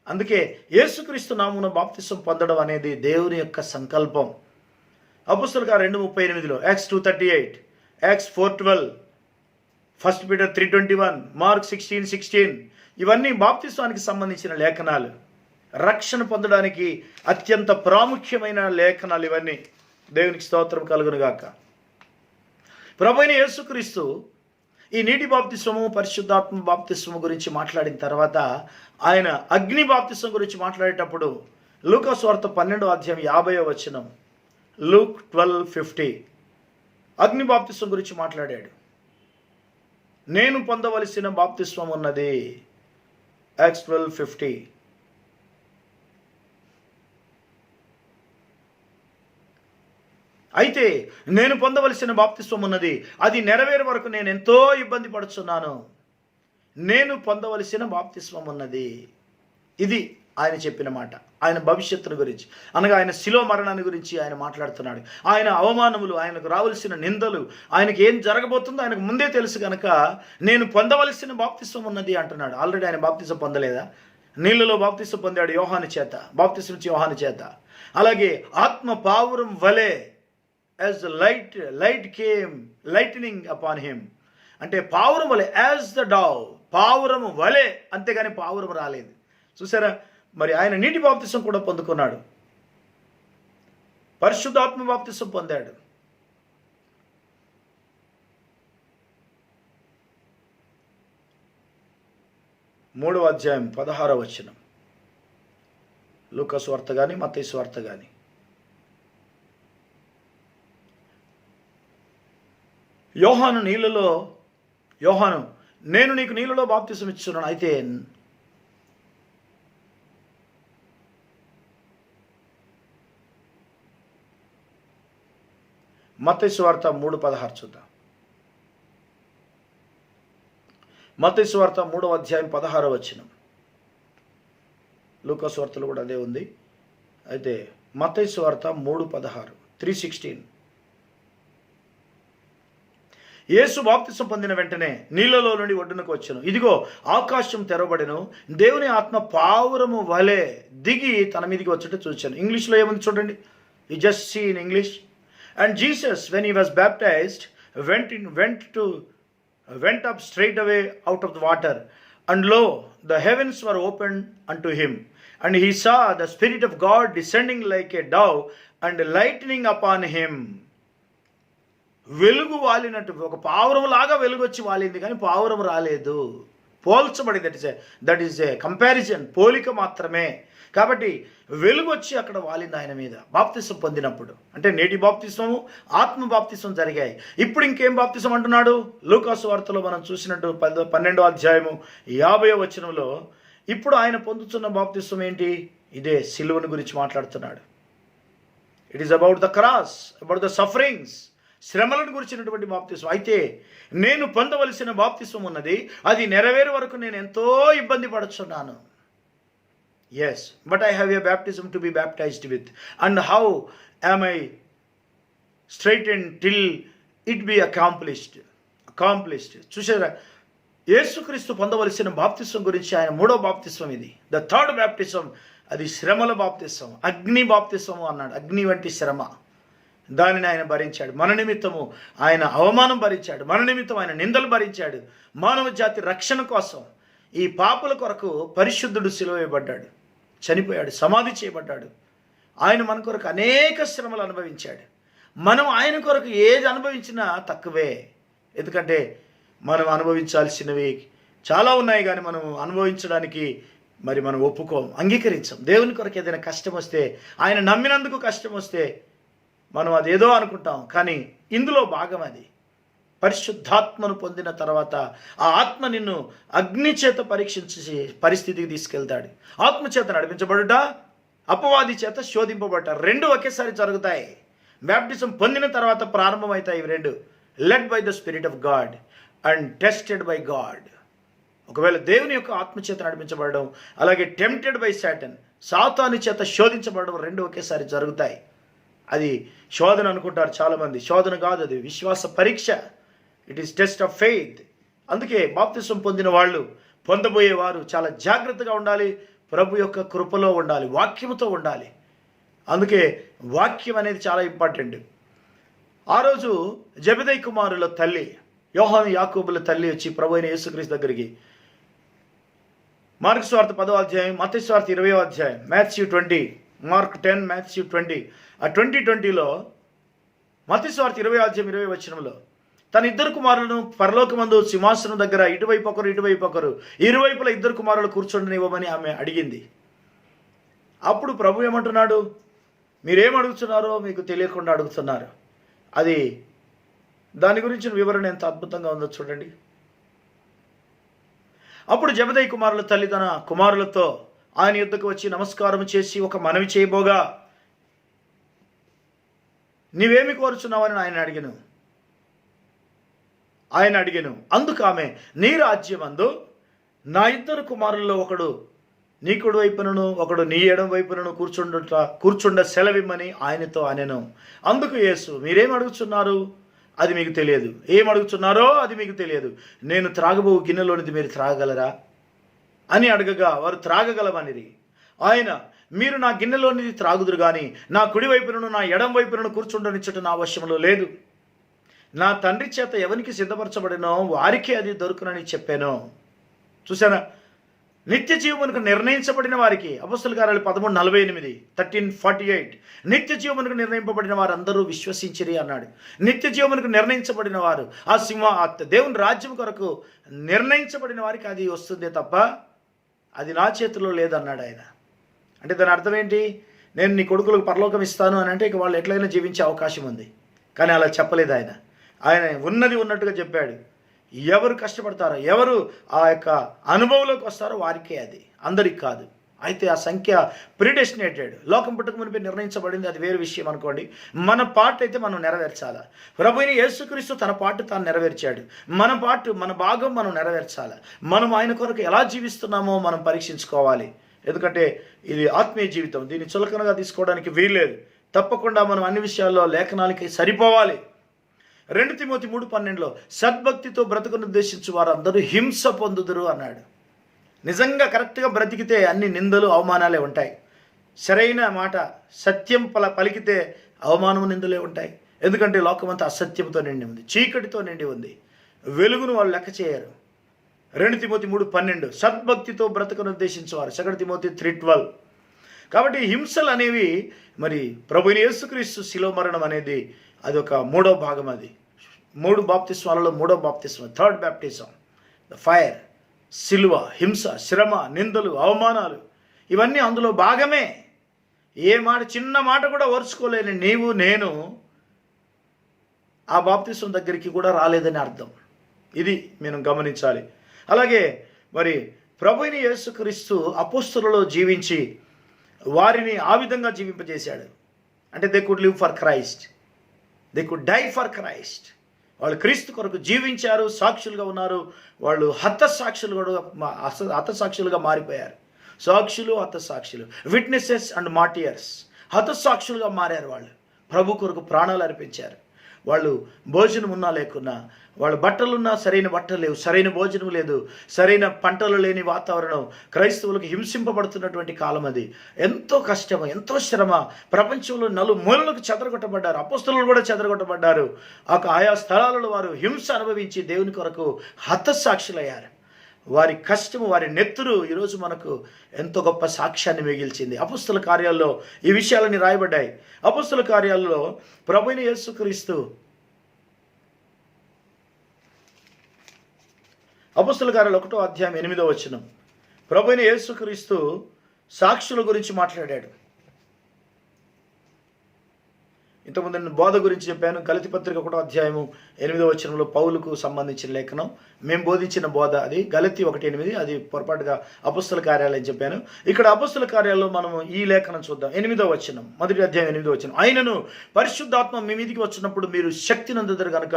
అందుకే యేసుక్రీస్తు నామమున బాప్తిసం పొందడం అనేది దేవుని యొక్క సంకల్పం. అపోస్తలుల కార్యాలు 2:38, యాక్ట్స్ 2:38, యాక్ట్స్ 4:12, 1 Peter 3:21, మార్క్ 16:16 ఇవన్నీ బాప్తిస్వానికి సంబంధించిన లేఖనాలు. రక్షణ పొందడానికి అత్యంత ప్రాముఖ్యమైన లేఖనాలు ఇవన్నీ. దేవునికి స్తోత్రం కలుగును గాక. ప్రభువైన యేసుక్రీస్తు ఈ నీటి బాప్తిస్వము, పరిశుద్ధాత్మ బాప్తిస్వము గురించి మాట్లాడిన తర్వాత ఆయన అగ్ని బాప్తిస్వం గురించి మాట్లాడేటప్పుడు లూకా సువార్త 12:50 లూక్ 12:50 అగ్ని బాప్తిస్వం గురించి మాట్లాడాడు. నేను పొందవలసిన బాప్తిస్వం ఉన్నది, యాక్ట్స్ 12:50. అయితే నేను పొందవలసిన బాప్తిస్వం ఉన్నది, అది నెరవేరే వరకు నేను ఎంతో ఇబ్బంది పడుచున్నాను. నేను పొందవలసిన బాప్తిస్వం ఉన్నది. ఇది ఆయన చెప్పిన మాట. ఆయన భవిష్యత్తును గురించి, అనగా ఆయన శిలో మరణాన్ని గురించి ఆయన మాట్లాడుతున్నాడు. ఆయన అవమానములు, ఆయనకు రావలసిన నిందలు, ఆయనకు ఏం జరగబోతుందో ఆయనకు ముందే తెలుసు కనుక నేను పొందవలసిన బాప్తిస్వం ఉన్నది అంటున్నాడు. ఆల్రెడీ ఆయన బాప్తిస్వం పొందలేదా? నీళ్ళలో బాప్తిస్వం పొందాడు యోహాను చేత, బాప్తిస్వం ఇచ్చి యోహాను చేత. అలాగే ఆత్మ పావురం వలె, as the light came lightning upon him, అంటే పావురం వలె, యాజ్ ద డవ్, పావురము వలె, అంతేగాని పావురం రాలేదు. చూసారా, మరి ఆయన నీటి బాప్తిసం కూడా పొందుకున్నాడు, పరిశుద్ధాత్మ బాప్తిసం పొందాడు. మూడవ అధ్యాయం 16 లూకా సువార్త కానీ మత్తయి సువార్త కానీ. యోహాను నేను నీకు నీళ్ళలో బాప్తిసం ఇస్తున్నాను. అయితే మత్తయి సువార్త 3:16 చూద్దాం. మత్తయి సువార్త 3:16 లూకా సువార్తలో కూడా అదే ఉంది. అయితే మత్తయి సువార్త 3:16 3:16 యేసు బాప్తిసం పొందిన వెంటనే నీళ్ళలో నుండి ఒడ్డునకు వచ్చెను. ఇదిగో ఆకాశం తెరవబడెను, దేవుని ఆత్మ పావురము వలె దిగి తన మీదకి వచ్చుట చూచాను. ఇంగ్లీష్లో ఏముంది చూడండి. You just see in English. And Jesus when he was baptised went up straight away out of the water, and lo, the heavens were opened unto him, and he saw the Spirit of God descending like a dove and lightning upon him. వెలుగు వాలినట్టు, ఒక పావురం లాగా వెలుగు వచ్చి వాలింది, కానీ పావురం రాలేదు. పోల్చబడింది. దట్ ఈస్ ఏ కంపారిజన్, పోలిక మాత్రమే. కాబట్టి వెలుగు వచ్చి అక్కడ వాలింది ఆయన మీద బాప్తిసం పొందినప్పుడు. అంటే నేటి బాప్తిస్మము, ఆత్మ బాప్తిసం జరిగాయి. ఇప్పుడు ఇంకేం బాప్తిసం అంటున్నాడు? లూకాసు వార్తలో మనం చూసినట్టు 12వ అధ్యాయము 50వ వచనంలో ఇప్పుడు ఆయన పొందుతున్న బాప్తిసం ఏంటి? ఇదే సిలువను గురించి మాట్లాడుతున్నాడు. It is about the cross, about the sufferings, శ్రమలను గురించినటువంటి బాప్తిసం. అయితే నేను పొందవలసిన బాప్తిసం ఉన్నది, అది నెరవేరు వరకు నేను ఎంతో ఇబ్బంది పడుతున్నాను. Yes, but I have a baptism to be baptized with. And how am I straightened till it be accomplished? చూసారా, యేసుక్రీస్తు పొందవలసిన బాప్తిసం గురించి ఆయన మూడో బాప్తిసం ఇది, ద థర్డ్ బ్యాప్టిజం. అది శ్రమల బాప్తిసం, అగ్ని బాప్తిసము అన్నాడు. అగ్ని వంటి శ్రమ, దానిని ఆయన భరించాడు. మన నిమిత్తము ఆయన అవమానం భరించాడు, మన నిమిత్తం ఆయన నిందలు భరించాడు. మానవ జాతి రక్షణ కోసం ఈ పాపుల కొరకు పరిశుద్ధుడు సిలువ వేయబడ్డాడు, చనిపోయాడు, సమాధి చేయబడ్డాడు. ఆయన మన కొరకు అనేక శ్రమలు అనుభవించాడు. మనం ఆయన కొరకు ఏది అనుభవించినా తక్కువే. ఎందుకంటే మనం అనుభవించాల్సినవి చాలా ఉన్నాయి, కానీ మనం అనుభవించడానికి మనం ఒప్పుకోం, అంగీకరించాం. దేవుని కొరకు ఏదైనా కష్టం వస్తే, ఆయన నమ్మినందుకు కష్టం వస్తే మనం అదేదో అనుకుంటాం, కానీ ఇందులో భాగం అది. పరిశుద్ధాత్మను పొందిన తర్వాత ఆ ఆత్మ నిన్ను అగ్ని చేత పరీక్షించే పరిస్థితికి తీసుకెళ్తాడు. ఆత్మ చేత నడిపించబడుట, అపవాది చేత శోధింపబడ్డ, రెండు ఒకేసారి జరుగుతాయి. బ్యాప్టిజం పొందిన తర్వాత ప్రారంభమవుతాయి ఇవి రెండు. Led by the spirit of God and tested by God. ఒకవేళ దేవుని యొక్క ఆత్మ చేత నడిపించబడడం, అలాగే టెంప్టెడ్ బై సాటన్, సాతాను చేత శోధించబడడం, రెండు ఒకేసారి జరుగుతాయి. అది శోధన అనుకుంటారు చాలామంది. శోధన కాదు, అది విశ్వాస పరీక్ష. It is test of faith. అందుకే బాప్తిసం పొందిన వాళ్ళు, పొందబోయేవారు చాలా జాగ్రత్తగా ఉండాలి, ప్రభు యొక్క కృపలో ఉండాలి, వాక్యముతో ఉండాలి. అందుకే వాక్యం అనేది చాలా ఇంపార్టెంట్. ఆ రోజు జెబెదయి కుమారుల తల్లి, యోహాను యాకోబుల తల్లి వచ్చి ప్రభు అయిన యేసుక్రీస్తు దగ్గరికి, మార్కు సువార్త 10వ అధ్యాయం, మత్తయి సువార్త 20వ అధ్యాయం, మాథ్యూ 20, మార్క్ 10, మాథ్యూ 20. ఆ 20:20లో మత్తయి సువార్త 20వ అధ్యాయం 20వ వచనంలో తన ఇద్దరు కుమారులను పరలోకమందు సింహాసనం దగ్గర ఇటువైపు ఒకరు ఇటువైపు ఒకరు, ఇరువైపుల ఇద్దరు కుమారులు కూర్చొనివ్వమని ఆమె అడిగింది. అప్పుడు ప్రభు ఏమంటున్నాడు? మీరేం అడుగుతున్నారో మీకు తెలియకుండా అడుగుతున్నారు. అది దాని గురించిన వివరణ ఎంత అద్భుతంగా ఉందో చూడండి. అప్పుడు జెబెదయి కుమారుల తల్లి తన కుమారులతో ఆయన యుద్ధకు వచ్చి నమస్కారం చేసి ఒక మనవి చేయబోగా, నీవేమి కోరుచున్నావని ఆయన అడిగను. అందుకు ఆమె, నీ రాజ్యమందు నా ఇద్దరు కుమారుల్లో ఒకడు నీ కుడి వైపునను ఒకడు నీ ఎడమ వైపునను కూర్చుండ సెలవిమ్మని ఆయనతో అనెను. అందుకు యేసు, మీరేం అడుగుతున్నారు అది మీకు తెలియదు. ఏం అడుగుతున్నారో అది మీకు తెలియదు. నేను త్రాగబో గిన్నెలోనిది మీరు త్రాగగలరా అని అడగగా వారు త్రాగగలమనిరి. ఆయన, మీరు నా గిన్నెలోనిది త్రాగుదురు కానీ నా కుడి వైపునను నా ఎడం వైపునను కూర్చుండనిచ్చట నా వశంలో లేదు. నా తండ్రి చేత ఎవరికి సిద్ధపరచబడినో వారికే అది దొరుకునని చెప్పాను. చూసారా, నిత్య జీవమునకు నిర్ణయించబడిన వారికి, అపొస్తలుల కార్యాలు 13:48, 13:48, నిత్య జీవమునకు నిర్ణయింపబడిన వారు అందరూ విశ్వసించిరి అన్నాడు. నిత్య జీవమునకు నిర్ణయించబడిన వారు, ఆ దేవుని రాజ్యం కొరకు నిర్ణయించబడిన వారికి అది వస్తుందే తప్ప అది నా చేతిలో లేదన్నాడు ఆయన. అంటే దాని అర్థం ఏంటి? నేను నీ కొడుకులకు పరలోకం ఇస్తాను అని అంటే ఇక వాళ్ళు ఎట్లయినా జీవించే అవకాశం ఉంది. కానీ అలా చెప్పలేదు ఆయన. ఆయన ఉన్నది ఉన్నట్టుగా చెప్పాడు. ఎవరు కష్టపడతారో, ఎవరు ఆ యొక్క అనుభవంలోకి వస్తారో వారికే అది, అందరికి కాదు. అయితే ఆ సంఖ్య ప్రిడెస్టినేటెడ్, లోకం పుట్టక మునిపే నిర్ణయించబడింది, అది వేరే విషయం అనుకోండి. మన పార్ట్ అయితే మనం నెరవేర్చాలి. ప్రభువైన యేసుక్రీస్తు తన పార్ట్ తాను నెరవేర్చాడు. మన పార్ట్, మన భాగం మనం నెరవేర్చాలి. మనం ఆయన కొరకు ఎలా జీవిస్తున్నామో మనం పరీక్షించుకోవాలి. ఎందుకంటే ఇది ఆత్మీయ జీవితం, దీన్ని చులకనగా తీసుకోవడానికి వీల్లేదు. తప్పకుండా మనం అన్ని విషయాల్లో లేఖనాలకి సరిపోవాలి. 2 తిమోతి 3:12లో సద్భక్తితో బ్రతుకును ఉద్దేశించు వారు అందరూ హింస పొందుదురు అన్నాడు. నిజంగా కరెక్ట్గా బ్రతికితే అన్ని నిందలు అవమానాలే ఉంటాయి. సరైన మాట సత్యం పలికితే అవమానము నిందలే ఉంటాయి. ఎందుకంటే లోకమంతా అసత్యంతో నిండి ఉంది, చీకటితో నిండి ఉంది. వెలుగును వాళ్ళు లెక్క చేయరు. 2 తిమోతి 3:12 సద్భక్తితో బ్రతుకును ఉద్దేశించేవారు. 2 తిమోతి 3:12. కాబట్టి హింసలు అనేవి మరి ప్రభువైన యేసుక్రీస్తు శిలువ మరణం అనేది అది ఒక మూడో భాగం. అది 3 బాప్తిస్మాలలో మూడో బాప్తిస్మం, థర్డ్ బ్యాప్టిజం, ద ఫైర్. శిలువ, హింస, శ్రమ, నిందలు, అవమానాలు, ఇవన్నీ అందులో భాగమే. ఏ మాట, చిన్న మాట కూడా ఓర్చుకోలేని నీవు నేను ఆ బాప్తిస్మం దగ్గరికి కూడా రాలేదని అర్థం. ఇది మనం గమనించాలి. అలాగే మరి ప్రభువైన యేసుక్రీస్తు అపోస్తలులలో జీవించి వారిని ఆ విధంగా జీవింపజేశాడు. అంటే they could live for Christ, they could die for Christ. వాళ్ళు క్రీస్తు కొరకు జీవించారు, సాక్షులుగా ఉన్నారు. వాళ్ళు హతసాక్షులుగా మారిపోయారు. సాక్షులు, హతసాక్షులు, విట్నెసెస్ అండ్ మార్టియర్స్. హతసాక్షులుగా మారారు. వాళ్ళు ప్రభు కొరకు ప్రాణాలు అర్పించారు. వాళ్ళు భోజనం ఉన్నా లేకున్నా, వాళ్ళ బట్టలున్నా సరైన బట్టలు లేవు, సరైన భోజనం లేదు, సరైన పంటలు లేని వాతావరణం, క్రైస్తవులకు హింసింపబడుతున్నటువంటి కాలం అది. ఎంతో కష్టం, ఎంతో శ్రమ. ప్రపంచంలో నలుమూలలకు చెదరగొట్టబడ్డారు. అపోస్తలులు కూడా చెదరగొట్టబడ్డారు. ఆయా స్థలాలలో వారు హింస అనుభవించి దేవుని కొరకు హతసాక్షులయ్యారు. వారి కష్టము, వారి నెత్తురు ఈరోజు మనకు ఎంతో గొప్ప సాక్ష్యాన్ని మిగిల్చింది. అపోస్తల కార్యాల్లో ఈ విషయాలన్నీ రాయబడ్డాయి. అపోస్తల కార్యాల్లో ప్రభువైన యేసుక్రీస్తు, అపోస్తల కార్యాలు 1వ అధ్యాయం 8వ వచనం, ప్రభువైన యేసుక్రీస్తు సాక్షుల గురించి మాట్లాడాడు. ఇంతకుముందు నేను బోధ గురించి చెప్పాను. గలతీ పత్రిక 1వ అధ్యాయము 8వ వచనంలో పౌలుకు సంబంధించిన లేఖనం, మేము బోధించిన బోధ అది. గలతీ 1:8, అది పొరపాటుగా అపోస్తల కార్యాలు అని చెప్పాను. ఇక్కడ అపోస్తల కార్యాల్లో మనము ఈ లేఖనం చూద్దాం. 8వ వచనం, 1వ అధ్యాయం 8వ వచనం. ఆయనను పరిశుద్ధాత్మ మీ మీదికి వచ్చినప్పుడు మీరు శక్తి నందుదురు గనుక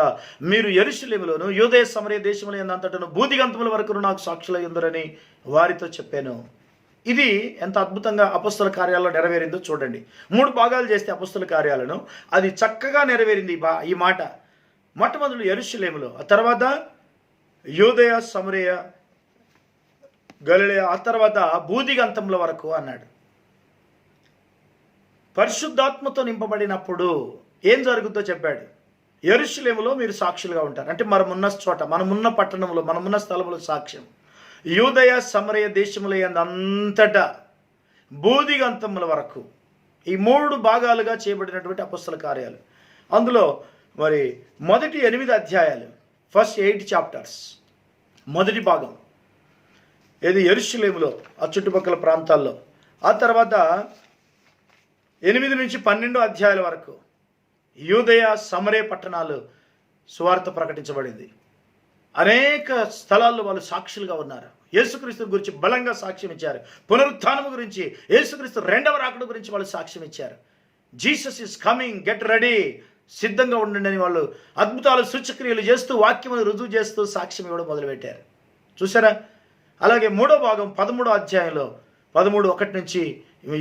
మీరు యెరూషలేములోను యూదయ సమరయ దేశముల యందంతటను భూదిగంతముల వరకు నాకు సాక్షులై ఉందరని వారితో చెప్పాను. ఇది ఎంత అద్భుతంగా అపోస్తల కార్యాల్లో నెరవేరిందో చూడండి. 3 భాగాలు చేస్తే అపోస్తల కార్యాలను అది చక్కగా నెరవేరింది. ఈ మాట మొట్టమొదటి యెరూషలేములో, ఆ తర్వాత యూదయ సమరయ గలిలయ, ఆ తర్వాత భూదిగంతముల వరకు అన్నాడు. పరిశుద్ధాత్మతో నింపబడినప్పుడు ఏం జరుగుతుందో చెప్పాడు. యెరూషలేములో మీరు సాక్షులుగా ఉంటారు. అంటే మనమున్న చోట, మనమున్న పట్టణంలో, మనమున్న స్థలంలో సాక్ష్యం. యూదయ సమరయ దేశముల అంతటా భూదిగంతముల వరకు, ఈ 3 భాగాలుగా చేయబడినటువంటి అపోస్తల కార్యాలు. అందులో మరి మొదటి 8 అధ్యాయాలు, ఫస్ట్ 8 చాప్టర్స్, మొదటి భాగం ఏది యెరూషలేములో, ఆ చుట్టుపక్కల ప్రాంతాల్లో. ఆ తర్వాత 8 నుంచి 12 అధ్యాయాల వరకు యూదయ సమరయ పట్టణాలు సువార్త ప్రకటించబడింది. అనేక స్థలాల్లో వాళ్ళు సాక్షులుగా ఉన్నారు. యేసుక్రీస్తు గురించి బలంగా సాక్ష్యం ఇచ్చారు. పునరుత్థానం గురించి, యేసుక్రీస్తు 2వ రాకడ గురించి వాళ్ళు సాక్ష్యం ఇచ్చారు. Jesus is coming, get ready, సిద్ధంగా ఉండండి అని వాళ్ళు అద్భుతాలు, సూచక్రియలు చేస్తూ, వాక్యమును రుజువు చేస్తూ సాక్ష్యం ఇవ్వడం మొదలుపెట్టారు. చూసారా? అలాగే 3వ భాగం 13వ అధ్యాయంలో 13:1 నుంచి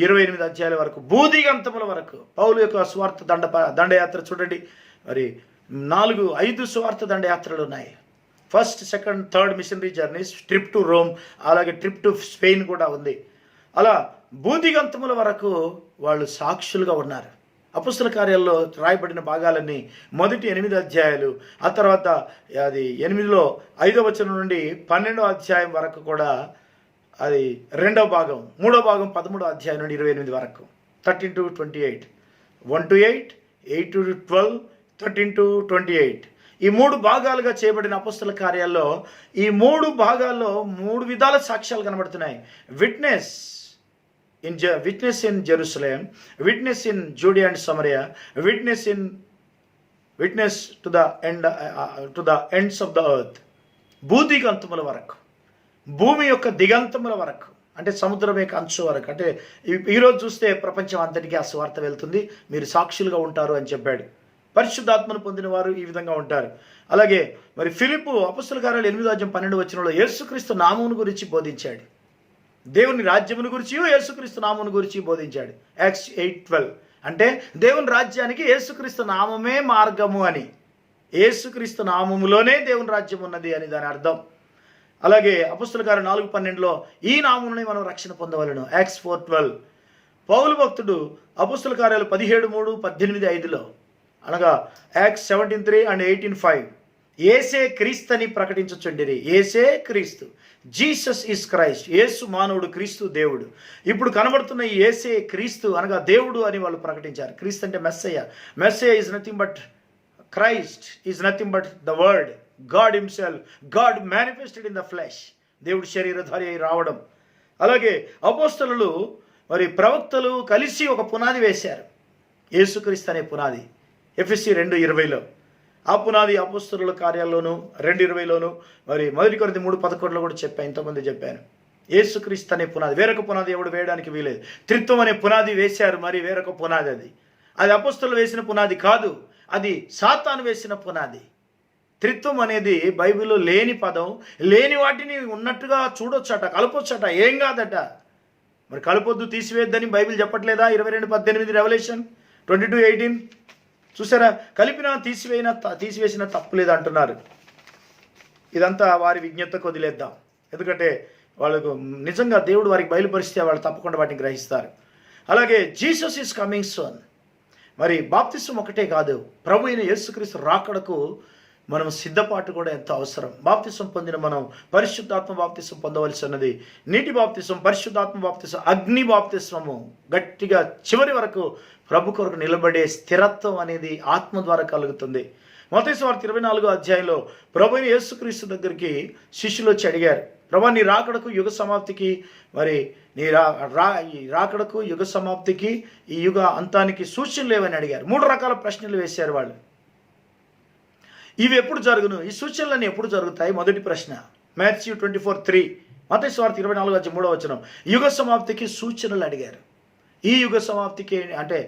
28 అధ్యాయాల వరకు, భూదిగంతముల వరకు పౌలు యొక్క స్వార్థ దండయాత్ర చూడండి. మరి 4-5 స్వార్థ దండయాత్రలు ఉన్నాయి. First, second, third missionary journeys, trip to Rome, అలాగే ట్రిప్ టు స్పెయిన్ కూడా ఉంది. అలా భూదిగంతముల వరకు వాళ్ళు సాక్షులుగా ఉన్నారు. అపోస్తల కార్యాల్లో రాయబడిన భాగాలన్నీ మొదటి 8 అధ్యాయాలు, ఆ తర్వాత అది 8లో 5వ వచనం నుండి 12వ అధ్యాయం వరకు కూడా అది 2వ భాగం, 3వ భాగం 13వ అధ్యాయం నుండి 28 వరకు, 13 to 28, 1 to 8, 8 to 12, 13 to 28. ఈ 3 భాగాలుగా చేయబడిన అపోస్తల కార్యాల్లో ఈ 3 భాగాల్లో 3 విధాల సాక్ష్యాలు కనబడుతున్నాయి. Witness in Jerusalem, witness in Judea and Samaria, witness to the ends of the earth. భూదిగంతముల వరకు, భూమి యొక్క దిగంతముల వరకు, అంటే సముద్రం యొక్క అంచు వరకు. అంటే ఈరోజు చూస్తే ప్రపంచం అంతటికీ ఆ సువార్త వెళ్తుంది, మీరు సాక్షులుగా ఉంటారు అని చెప్పాడు. పరిశుద్ధాత్మను పొందిన వారు ఈ విధంగా ఉంటారు. అలాగే మరి ఫిలిప్పు అపోస్తల కార్యాలు 8వ అధ్యాయం 12వ వచనంలో యేసుక్రీస్తు నామమును గురించి బోధించాడు. దేవుని రాజ్యమును గురించి, యేసుక్రీస్తు నామమును గురించి బోధించాడు. యాక్ట్స్ 8:12. అంటే దేవుని రాజ్యానికి యేసుక్రీస్తు నామమే మార్గము అని, యేసుక్రీస్తు నామములోనే దేవుని రాజ్యం ఉన్నది అని దాని అర్థం. అలాగే అపోస్తల కార్యాలు 4:12లో ఈ నామమునే మనం రక్షణ పొందవలను. యాక్ట్స్ 4:12. పౌలు భక్తుడు అపోస్తల కార్యాలు 17:3, 18:5లో, అనగా యాక్ట్స్ 17:3 and 18:5, ఏసే క్రీస్తు అని ప్రకటించుచుండిరి. ఏసే క్రీస్తు, జీసస్ ఈజ్ క్రైస్ట్. యేసు మానవుడు, క్రీస్తు దేవుడు. ఇప్పుడు కనబడుతున్న ఈ ఏసే క్రీస్తు అనగా దేవుడు అని వాళ్ళు ప్రకటించారు. క్రీస్తు అంటే Messiah. Messiah is nothing but Christ, is nothing but the word, God himself, God manifested in the flesh. దేవుడు శరీరధారి అయి రావడం. అలాగే అపోస్తలులు మరి ప్రవక్తలు కలిసి ఒక పునాది వేశారు, యేసుక్రీస్తు అనే పునాది. ఎఫెసీ 2:20లో ఆ పునాది అపోస్తలుల కార్యాల్లోను 2:20లోను, మరి 1 కొరింథీ 3:11లో కూడా చెప్పాను, ఇంతమంది చెప్పాను. యేసుక్రీస్తు అనే పునాది, వేరొక పునాది ఎవడు వేయడానికి వీలేదు. త్రిత్వం అనే పునాది వేశారు, మరి వేరొక పునాది అది అపోస్తలులు వేసిన పునాది కాదు, అది సాతాను వేసిన పునాది. త్రిత్వం అనేది బైబిల్లో లేని పదం, లేని వాటిని ఉన్నట్టుగా చూడొచ్చట, కలపొచ్చట, ఏం కాదట. మరి కలపొద్దు, తీసివేద్దని బైబిల్ చెప్పట్లేదా? 22:18 రెవల్యూషన్ 22:18 చూసారా? కలిపినా తీసివేసిన తప్పు లేదు అంటున్నారు. ఇదంతా వారి విజ్ఞతకు వదిలేద్దాం, ఎందుకంటే వాళ్ళకు నిజంగా దేవుడు వారికి బయలుపరిస్తే వాళ్ళు తప్పకుండా వాటిని గ్రహిస్తారు. అలాగే జీసస్ ఈజ్ కమింగ్ సూన్. మరి బాప్తిసం ఒకటే కాదు, ప్రభు అయిన యేసుక్రీస్తు రాకడకు మనం సిద్ధపాటు కూడా ఎంతో అవసరం. బాప్తిసం పొందిన మనం పరిశుద్ధాత్మ బాప్తిసం పొందవలసి ఉన్నది. నీటి బాప్తిసం, పరిశుద్ధాత్మ బాప్తిసం, అగ్ని బాప్తిస్మము. గట్టిగా చివరి వరకు ప్రభు కొరకు నిలబడే స్థిరత్వం అనేది ఆత్మ ద్వారా కలుగుతుంది. మత్తయి సువార్త 24వ అధ్యాయంలో ప్రభు అయిన యేసుక్రీస్తు దగ్గరికి శిష్యులు వచ్చి అడిగారు, ప్రభు నీ రాకడకు యుగ సమాప్తికి, మరి నీ రాకడకు యుగ సమాప్తికి ఈ యుగ అంతానికి సూచనలు లేవని అడిగారు. 3 రకాల ప్రశ్నలు వేశారు వాళ్ళు. ఇవి ఎప్పుడు జరుగును, ఈ సూచనలన్నీ ఎప్పుడు జరుగుతాయి? మొదటి ప్రశ్న మాథ్యూ 24:3, మత్తయి సువార్త 24:3 యుగ సమాప్తికి సూచనలు అడిగారు. ఈ యుగ సమాప్తికి అంటే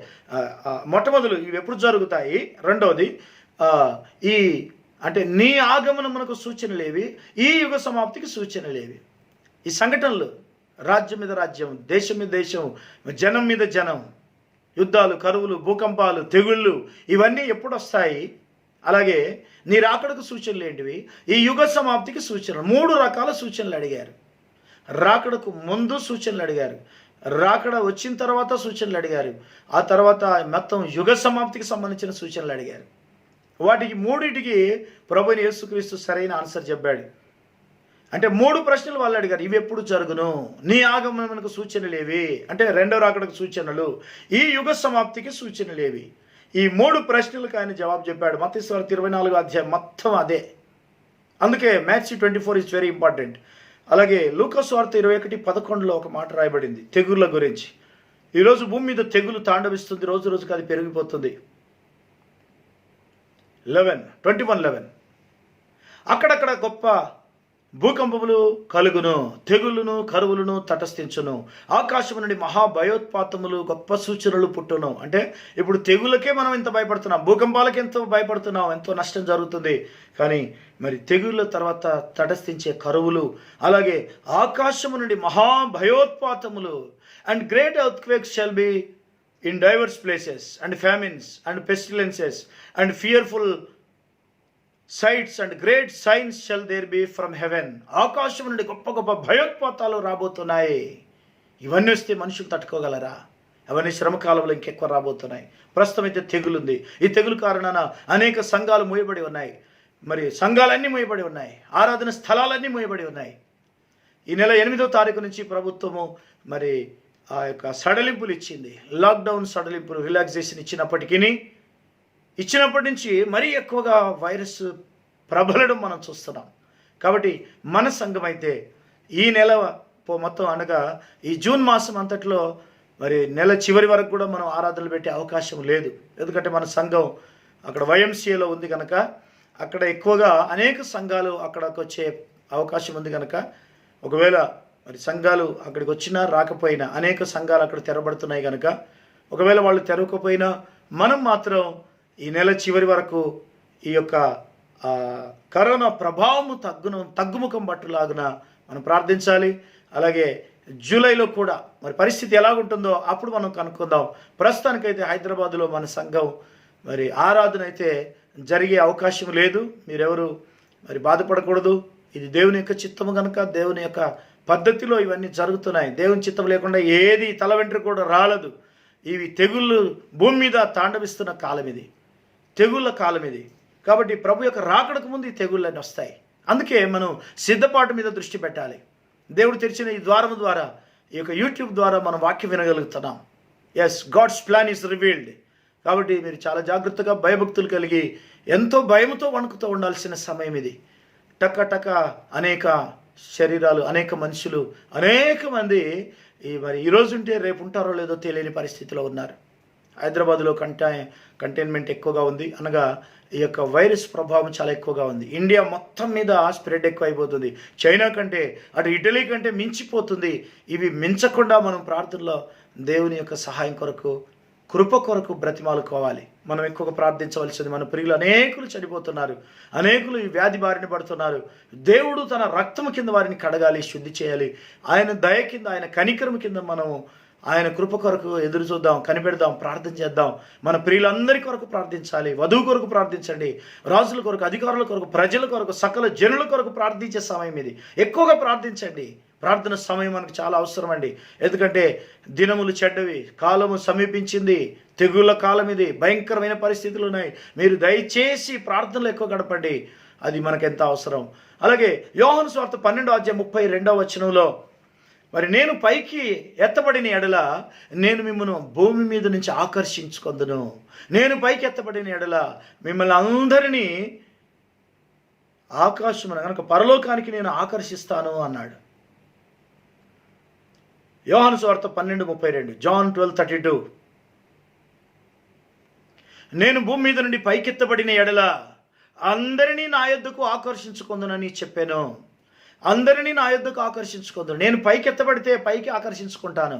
మొట్టమొదలు ఇవి ఎప్పుడు జరుగుతాయి, రెండవది ఈ అంటే నీ ఆగమనమునకు సూచనలేవి, ఈ యుగ సమాప్తికి సూచనలేవి. ఈ సంఘటనలు రాజ్యం మీద రాజ్యం, దేశం మీద దేశం, జనం మీద జనం, యుద్ధాలు, కరువులు, భూకంపాలు, తెగుళ్ళు, ఇవన్నీ ఎప్పుడు వస్తాయి? అలాగే నీ రాకడకు సూచనలు ఏంటివి? ఈ యుగ సమాప్తికి సూచనలు. 3 రకాల సూచనలు అడిగారు. రాకడకు ముందు సూచనలు అడిగారు, రాకడ వచ్చిన తర్వాత సూచనలు అడిగారు, ఆ తర్వాత మొత్తం యుగ సమాప్తికి సంబంధించిన సూచనలు అడిగారు. వాటికి 3టికి ప్రభువైన యేసుక్రీస్తు సరైన ఆన్సర్ చెప్పాడు. అంటే 3 ప్రశ్నలు వాళ్ళు అడిగారు. ఇవి ఎప్పుడు జరుగును, నీ ఆగమనమునకు సూచనలేవి అంటే రెండో రాకడకు సూచనలు, ఈ యుగ సమాప్తికి సూచనలేవి. ఈ 3 ప్రశ్నలకు ఆయన జవాబు చెప్పాడు. మత్తయి సువార్త 24వ అధ్యాయం మొత్తం అదే. అందుకే మాథ్యూ 24 ఇస్ వెరీ ఇంపార్టెంట్. అలాగే లూకా సువార్త 21:11లో ఒక మాట రాయబడింది తెగుళ్ళ గురించి. ఈరోజు భూమి మీద తెగులు తాండవిస్తుంది, రోజు రోజుకి అది పెరిగిపోతుంది. 21:11 అక్కడక్కడ గొప్ప భూకంపములు కలుగును, తెగులును కరువులను తటస్థించును, ఆకాశము నుండి మహాభయోత్పాతములు గొప్ప సూచనలు పుట్టును. అంటే ఇప్పుడు తెగులకే మనం ఎంత భయపడుతున్నాం, భూకంపాలకి ఎంతో భయపడుతున్నాం, ఎంతో నష్టం జరుగుతుంది. కానీ మరి తెగుళ్ళ తర్వాత తటస్థించే కరువులు, అలాగే ఆకాశము నుండి మహాభయోత్పాతములు, and great earthquakes shall be in divers places, and famines and pestilences and fearful sights and great signs shall there be from heaven. ఆకాశం నుండి గొప్ప గొప్ప భయోత్పాతాలు రాబోతున్నాయి. ఇవన్నీ వస్తే మనుషులు తట్టుకోగలరా? అవన్నీ శ్రమకాలంలో ఇంకెక్కువ రాబోతున్నాయి. ప్రస్తుతం అయితే తెగులుంది. ఈ తెగులు కారణాన అనేక సంఘాలు మూయబడి ఉన్నాయి, మరి సంఘాలన్నీ మూయబడి ఉన్నాయి, ఆరాధన స్థలాలన్నీ మూయబడి ఉన్నాయి. ఈ నెల 8వ తారీఖు నుంచి ప్రభుత్వము మరి ఆ యొక్క సడలింపులు ఇచ్చింది, లాక్డౌన్ సడలింపులు, రిలాక్సేషన్ ఇచ్చినప్పటి నుంచి మరీ ఎక్కువగా వైరస్ ప్రబలడం మనం చూస్తున్నాం. కాబట్టి మన సంఘం అయితే ఈ నెల మొత్తం అనగా ఈ జూన్ మాసం అంతట్లో మరి నెల చివరి వరకు కూడా మనం ఆరాధనలు పెట్టే అవకాశం లేదు. ఎందుకంటే మన సంఘం అక్కడ YMCAలో ఉంది కనుక అక్కడ ఎక్కువగా అనేక సంఘాలు అక్కడికి వచ్చే అవకాశం ఉంది కనుక ఒకవేళ మరి సంఘాలు అక్కడికి వచ్చినా రాకపోయినా అనేక సంఘాలు అక్కడ తెరబడుతున్నాయి కనుక ఒకవేళ వాళ్ళు తెరవకపోయినా మనం మాత్రం ఈ నెల చివరి వరకు ఈ యొక్క కరోనా ప్రభావము తగ్గుముఖం పట్టులాగున మనం ప్రార్థించాలి. అలాగే జూలైలో కూడా మరి పరిస్థితి ఎలాగుంటుందో అప్పుడు మనం కనుక్కుందాం. ప్రస్తుతానికైతే హైదరాబాదులో మన సంఘం మరి ఆరాధన అయితే జరిగే అవకాశం లేదు. మీరెవరు మరి బాధపడకూడదు. ఇది దేవుని యొక్క చిత్తము కనుక దేవుని యొక్క పద్ధతిలో ఇవన్నీ జరుగుతున్నాయి. దేవుని చిత్తం లేకుండా ఏది తల వెంట్రుక కూడా రాలదు. ఇవి తెగుళ్ళు భూమి మీద తాండవిస్తున్న కాలం ఇది, తెగుళ్ళ కాలం ఇది. కాబట్టి ప్రభు యొక్క రాకడకు ముందు ఈ తెగుళ్ళని వస్తాయి. అందుకే మనం సిద్ధపాటు మీద దృష్టి పెట్టాలి. దేవుడు తెరిచిన ఈ ద్వారం ద్వారా, ఈ యొక్క యూట్యూబ్ ద్వారా మనం వాక్యం వినగలుగుతున్నాం. Yes, God's plan is revealed. కాబట్టి మీరు చాలా జాగ్రత్తగా భయభక్తులు కలిగి ఎంతో భయంతో వణుకుతూ ఉండాల్సిన సమయం ఇది. టక అనేక శరీరాలు, అనేక మనుషులు, అనేక మంది మరి ఈరోజు ఉంటే రేపు ఉంటారో లేదో తెలియని పరిస్థితిలో ఉన్నారు. హైదరాబాద్లో కంటైన్మెంట్ ఎక్కువగా ఉంది, అనగా ఈ యొక్క వైరస్ ప్రభావం చాలా ఎక్కువగా ఉంది. ఇండియా మొత్తం మీద స్ప్రెడ్ ఎక్కువ అయిపోతుంది. చైనా కంటే, అటు ఇటలీ కంటే మించిపోతుంది. ఇవి మించకుండా మనం ప్రార్థనలో దేవుని యొక్క సహాయం కొరకు, కృప కొరకు బ్రతిమాలుకోవాలి. మనం ఎక్కువగా ప్రార్థించవలసింది. మన ప్రియులు అనేకులు చనిపోతున్నారు, అనేకులు ఈ వ్యాధి బారిన పడుతున్నారు. దేవుడు తన రక్తము కింద వారిని కడగాలి, శుద్ధి చేయాలి. ఆయన దయ కింద, ఆయన కనికరము కింద మనము ఆయన కృప కొరకు ఎదురు చూద్దాం, కనిపెడదాం, ప్రార్థన చేద్దాం. మన ప్రియులందరి కొరకు ప్రార్థించాలి. వధువు కొరకు ప్రార్థించండి, రాజుల కొరకు, అధికారుల కొరకు, ప్రజల కొరకు, సకల జనుల కొరకు ప్రార్థించే సమయం ఇది. ఎక్కువగా ప్రార్థించండి. ప్రార్థన సమయం మనకు చాలా అవసరం అండి. ఎందుకంటే దినములు చెడ్డవి, కాలము సమీపించింది, తెగుళ్ళ కాలం ఇది, భయంకరమైన పరిస్థితులు ఉన్నాయి. మీరు దయచేసి ప్రార్థనలు ఎక్కువ గడపండి, అది మనకెంత అవసరం. అలాగే యోహాను సువార్త 12:32 మరి నేను పైకి ఎత్తబడిన ఎడల నేను మిమ్మల్ని భూమి మీద నుంచి ఆకర్షించుకొందును. నేను పైకి ఎత్తబడిన ఎడల మిమ్మల్ని అందరినీ ఆకాశమున కనుక పరలోకానికి నేను ఆకర్షిస్తాను అన్నాడు. యోహాను సువార్త 12:32, జాన్ 12:32. నేను భూమి మీద నుండి పైకెత్తబడిన ఎడల అందరినీ నా యొద్దకు ఆకర్షించుకొందునని చెప్పాను. అందరినీ నా యొద్దకు ఆకర్షించుకుందాం. నేను పైకి ఎత్తబడితే పైకి ఆకర్షించుకుంటాను.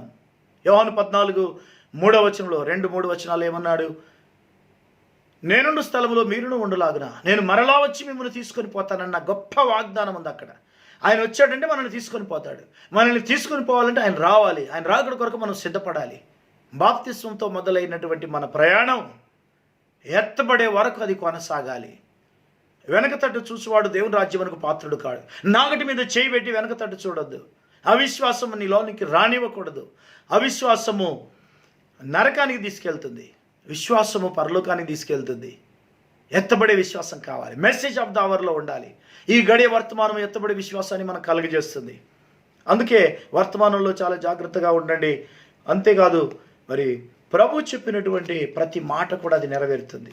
యోహాను 14:3 2-3 ఏమన్నాడు? నేనుండు స్థలంలో మీరును ఉండులాగున నేను మరలా వచ్చి మిమ్మల్ని తీసుకొని పోతానన్న గొప్ప వాగ్దానం ఉంది అక్కడ. ఆయన వచ్చాడంటే మనల్ని తీసుకొని పోతాడు. మనల్ని తీసుకొని పోవాలంటే ఆయన రావాలి. ఆయన రాకడ కొరకు మనం సిద్ధపడాలి. బాప్తిస్మంతో మొదలైనటువంటి మన ప్రయాణం ఎత్తబడే వరకు అది కొనసాగాలి. వెనక తట్టు చూసేవాడు దేవుని రాజ్యమునకు పాత్రుడు కాడు. నాగటి మీద చేయి పెట్టి వెనక తట్టు చూడొద్దు. అవిశ్వాసము నీలోనికి రానివ్వకూడదు. అవిశ్వాసము నరకానికి తీసుకెళ్తుంది, విశ్వాసము పరలోకానికి తీసుకెళ్తుంది. ఎత్తబడే విశ్వాసం కావాలి. మెసేజ్ ఆఫ్ ద అవర్లో ఉండాలి. ఈ గడియ వర్తమానం ఎత్తబడే విశ్వాసాన్ని మనకు కలుగజేస్తుంది. అందుకే వర్తమానంలో చాలా జాగ్రత్తగా ఉండండి. అంతేకాదు మరి ప్రభు చెప్పినటువంటి ప్రతి మాట కూడా అది నెరవేరుతుంది.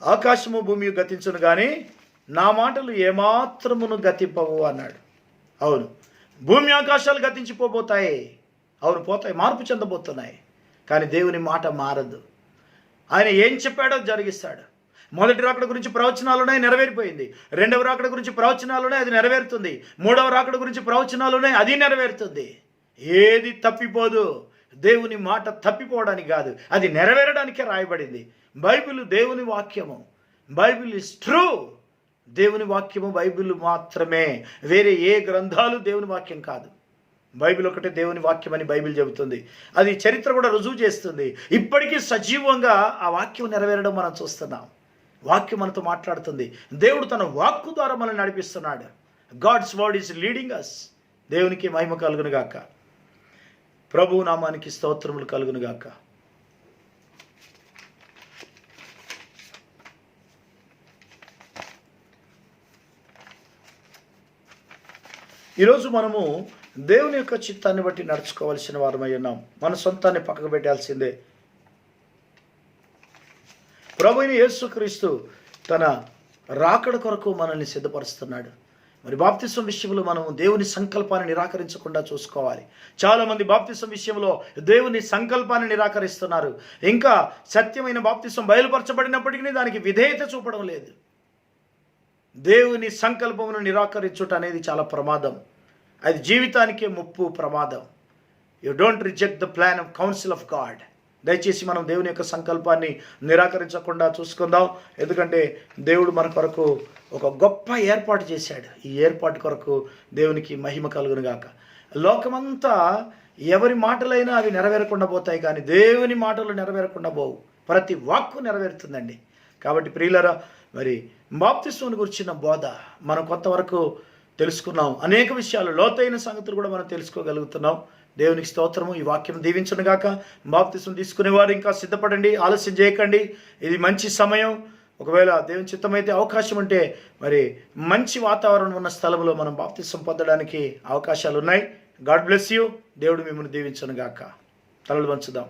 ఆకాశము భూమి గతించును కానీ నా మాటలు ఏమాత్రమును గతింపవు అన్నాడు. అవును, భూమి ఆకాశాలు గతించిపోబోతాయి. అవును, పోతాయి, మార్పు చెందబోతున్నాయి. కానీ దేవుని మాట మారదు. ఆయన ఏం చెప్పాడో జరిగిస్తాడు. మొదటి రాకడ గురించి ప్రవచనాలున్నాయి, నెరవేరిపోయింది. రెండవ రాకడ గురించి ప్రవచనాలున్నాయి, అది నెరవేరుతుంది. మూడవ రాకడ గురించి ప్రవచనాలున్నాయి, అది నెరవేరుతుంది. ఏది తప్పిపోదు. దేవుని మాట తప్పిపోవడానికి కాదు, అది నెరవేరడానికే రాయబడింది. బైబిల్ దేవుని వాక్యము. Bible is true. దేవుని వాక్యము బైబిల్ మాత్రమే. వేరే ఏ గ్రంథాలు దేవుని వాక్యం కాదు. బైబిల్ ఒకటే దేవుని వాక్యం అని బైబిల్ చెబుతుంది. అది చరిత్ర కూడా రుజువు చేస్తుంది. ఇప్పటికీ సజీవంగా ఆ వాక్యం నెరవేరడం మనం చూస్తున్నాం. వాక్యం మనతో మాట్లాడుతుంది. దేవుడు తన వాక్కు ద్వారా మనల్ని నడిపిస్తున్నాడు. God's word is leading us. దేవునికి మహిమ కలుగును గాక. ప్రభువు నామానికి స్తోత్రములు కలుగును గాక. ఈరోజు మనము దేవుని యొక్క చిత్తాన్ని బట్టి నడుచుకోవాల్సిన వారమై ఉన్నాం. మన సొంతాన్ని పక్కకు పెట్టాల్సిందే. ప్రభువైన యేసుక్రీస్తు తన రాకడ కొరకు మనల్ని సిద్ధపరుస్తున్నాడు. మరి బాప్తిసం విషయంలో మనం దేవుని సంకల్పాన్ని నిరాకరించకుండా చూసుకోవాలి. చాలామంది బాప్తిసం విషయంలో దేవుని సంకల్పాన్ని నిరాకరిస్తున్నారు. ఇంకా సత్యమైన బాప్తిసం బయలుపరచబడినప్పటికీ దానికి విధేయత చూపడం లేదు. దేవుని సంకల్పమును నిరాకరించుట అనేది చాలా ప్రమాదం. అది జీవితానికే ముప్పు, ప్రమాదం. You don't reject the plan of council of God. దయచేసి మనం దేవుని యొక్క సంకల్పాన్ని నిరాకరించకుండా చూసుకుందాం. ఎందుకంటే దేవుడు మన కొరకు ఒక గొప్ప ఏర్పాటు చేశాడు. ఈ ఏర్పాటు కొరకు దేవునికి మహిమ కలుగును గాక. లోకమంతా ఎవరి మాటలైనా అవి నెరవేరకుండా పోతాయి, కానీ దేవుని మాటలు నెరవేరకుండా పోవు. ప్రతి వాక్కు నెరవేరుతుందండి. కాబట్టి ప్రియులరా, మరి బాప్తిస్మం గురించిన బోధ మనం కొంతవరకు తెలుసుకున్నాం. అనేక విషయాలు, లోతైన సంగతులు కూడా మనం తెలుసుకోగలుగుతున్నాం. దేవునికి స్తోత్రము. ఈ వాక్యం దీవించును గాక. బాప్తిస్మం తీసుకునేవారు ఇంకా సిద్ధపడండి, ఆలస్యం చేయకండి. ఇది మంచి సమయం. ఒకవేళ దేవుని చిత్తమైతే అవకాశం ఉంటే మరి మంచి వాతావరణం ఉన్న స్థలంలో మనం బాప్తిస్మం పొందడానికి అవకాశాలు ఉన్నాయి. God bless you. దేవుడు మిమ్మల్ని దీవించును గాక. తలలు వంచుదాం.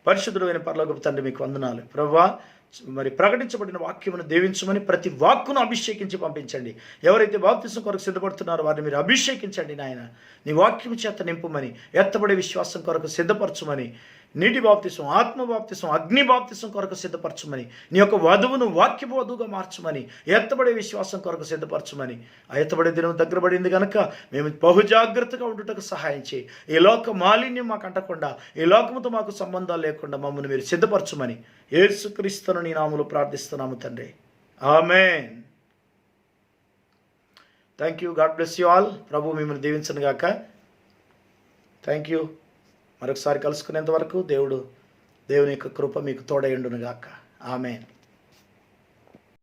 పరిశుద్ధుడైన పరలోకపు తండ్రి, మీకు వందనాలు ప్రభువా. మరి ప్రకటించబడిన వాక్యమును దీవించమని, ప్రతి వాక్కును అభిషేకించి పంపించండి. ఎవరైతే బాప్తిసం కొరకు సిద్ధపడుతున్నారో వారిని మీరు అభిషేకించండి నాయన. నీ వాక్యం చేత నింపుమని, ఎత్తబడే విశ్వాసం కొరకు సిద్ధపరచుమని, నీటి బాప్తిసం, ఆత్మ బాప్తిసం, అగ్ని బాప్తిసం కొరకు సిద్ధపరచుమని, నీ యొక్క వధువును వాక్యపు వధువుగా మార్చమని, ఎత్తబడే విశ్వాసం కొరకు సిద్ధపరచుమని. ఆ ఎత్తబడే దినం దగ్గర పడింది కనుక మేము బహుజాగ్రత్తగా ఉండుటకు సహాయం చేయి. ఈ లోక మాలిన్యం మాకు అంటకుండా, ఈ లోకముతో మాకు సంబంధాలు లేకుండా మమ్మల్ని మీరు సిద్ధపరచుమని యేసుక్రీస్తును నీ నామములో ప్రార్థిస్తున్నాము తండ్రి. ఆమేన్. Thank you. God bless you all. ప్రభు మిమ్మల్ని దీవించను గాక. Thank you. మరొకసారి కలుసుకునేంత వరకు దేవుని యొక్క కృప మీకు తోడయుండును గాక. ఆమేన్.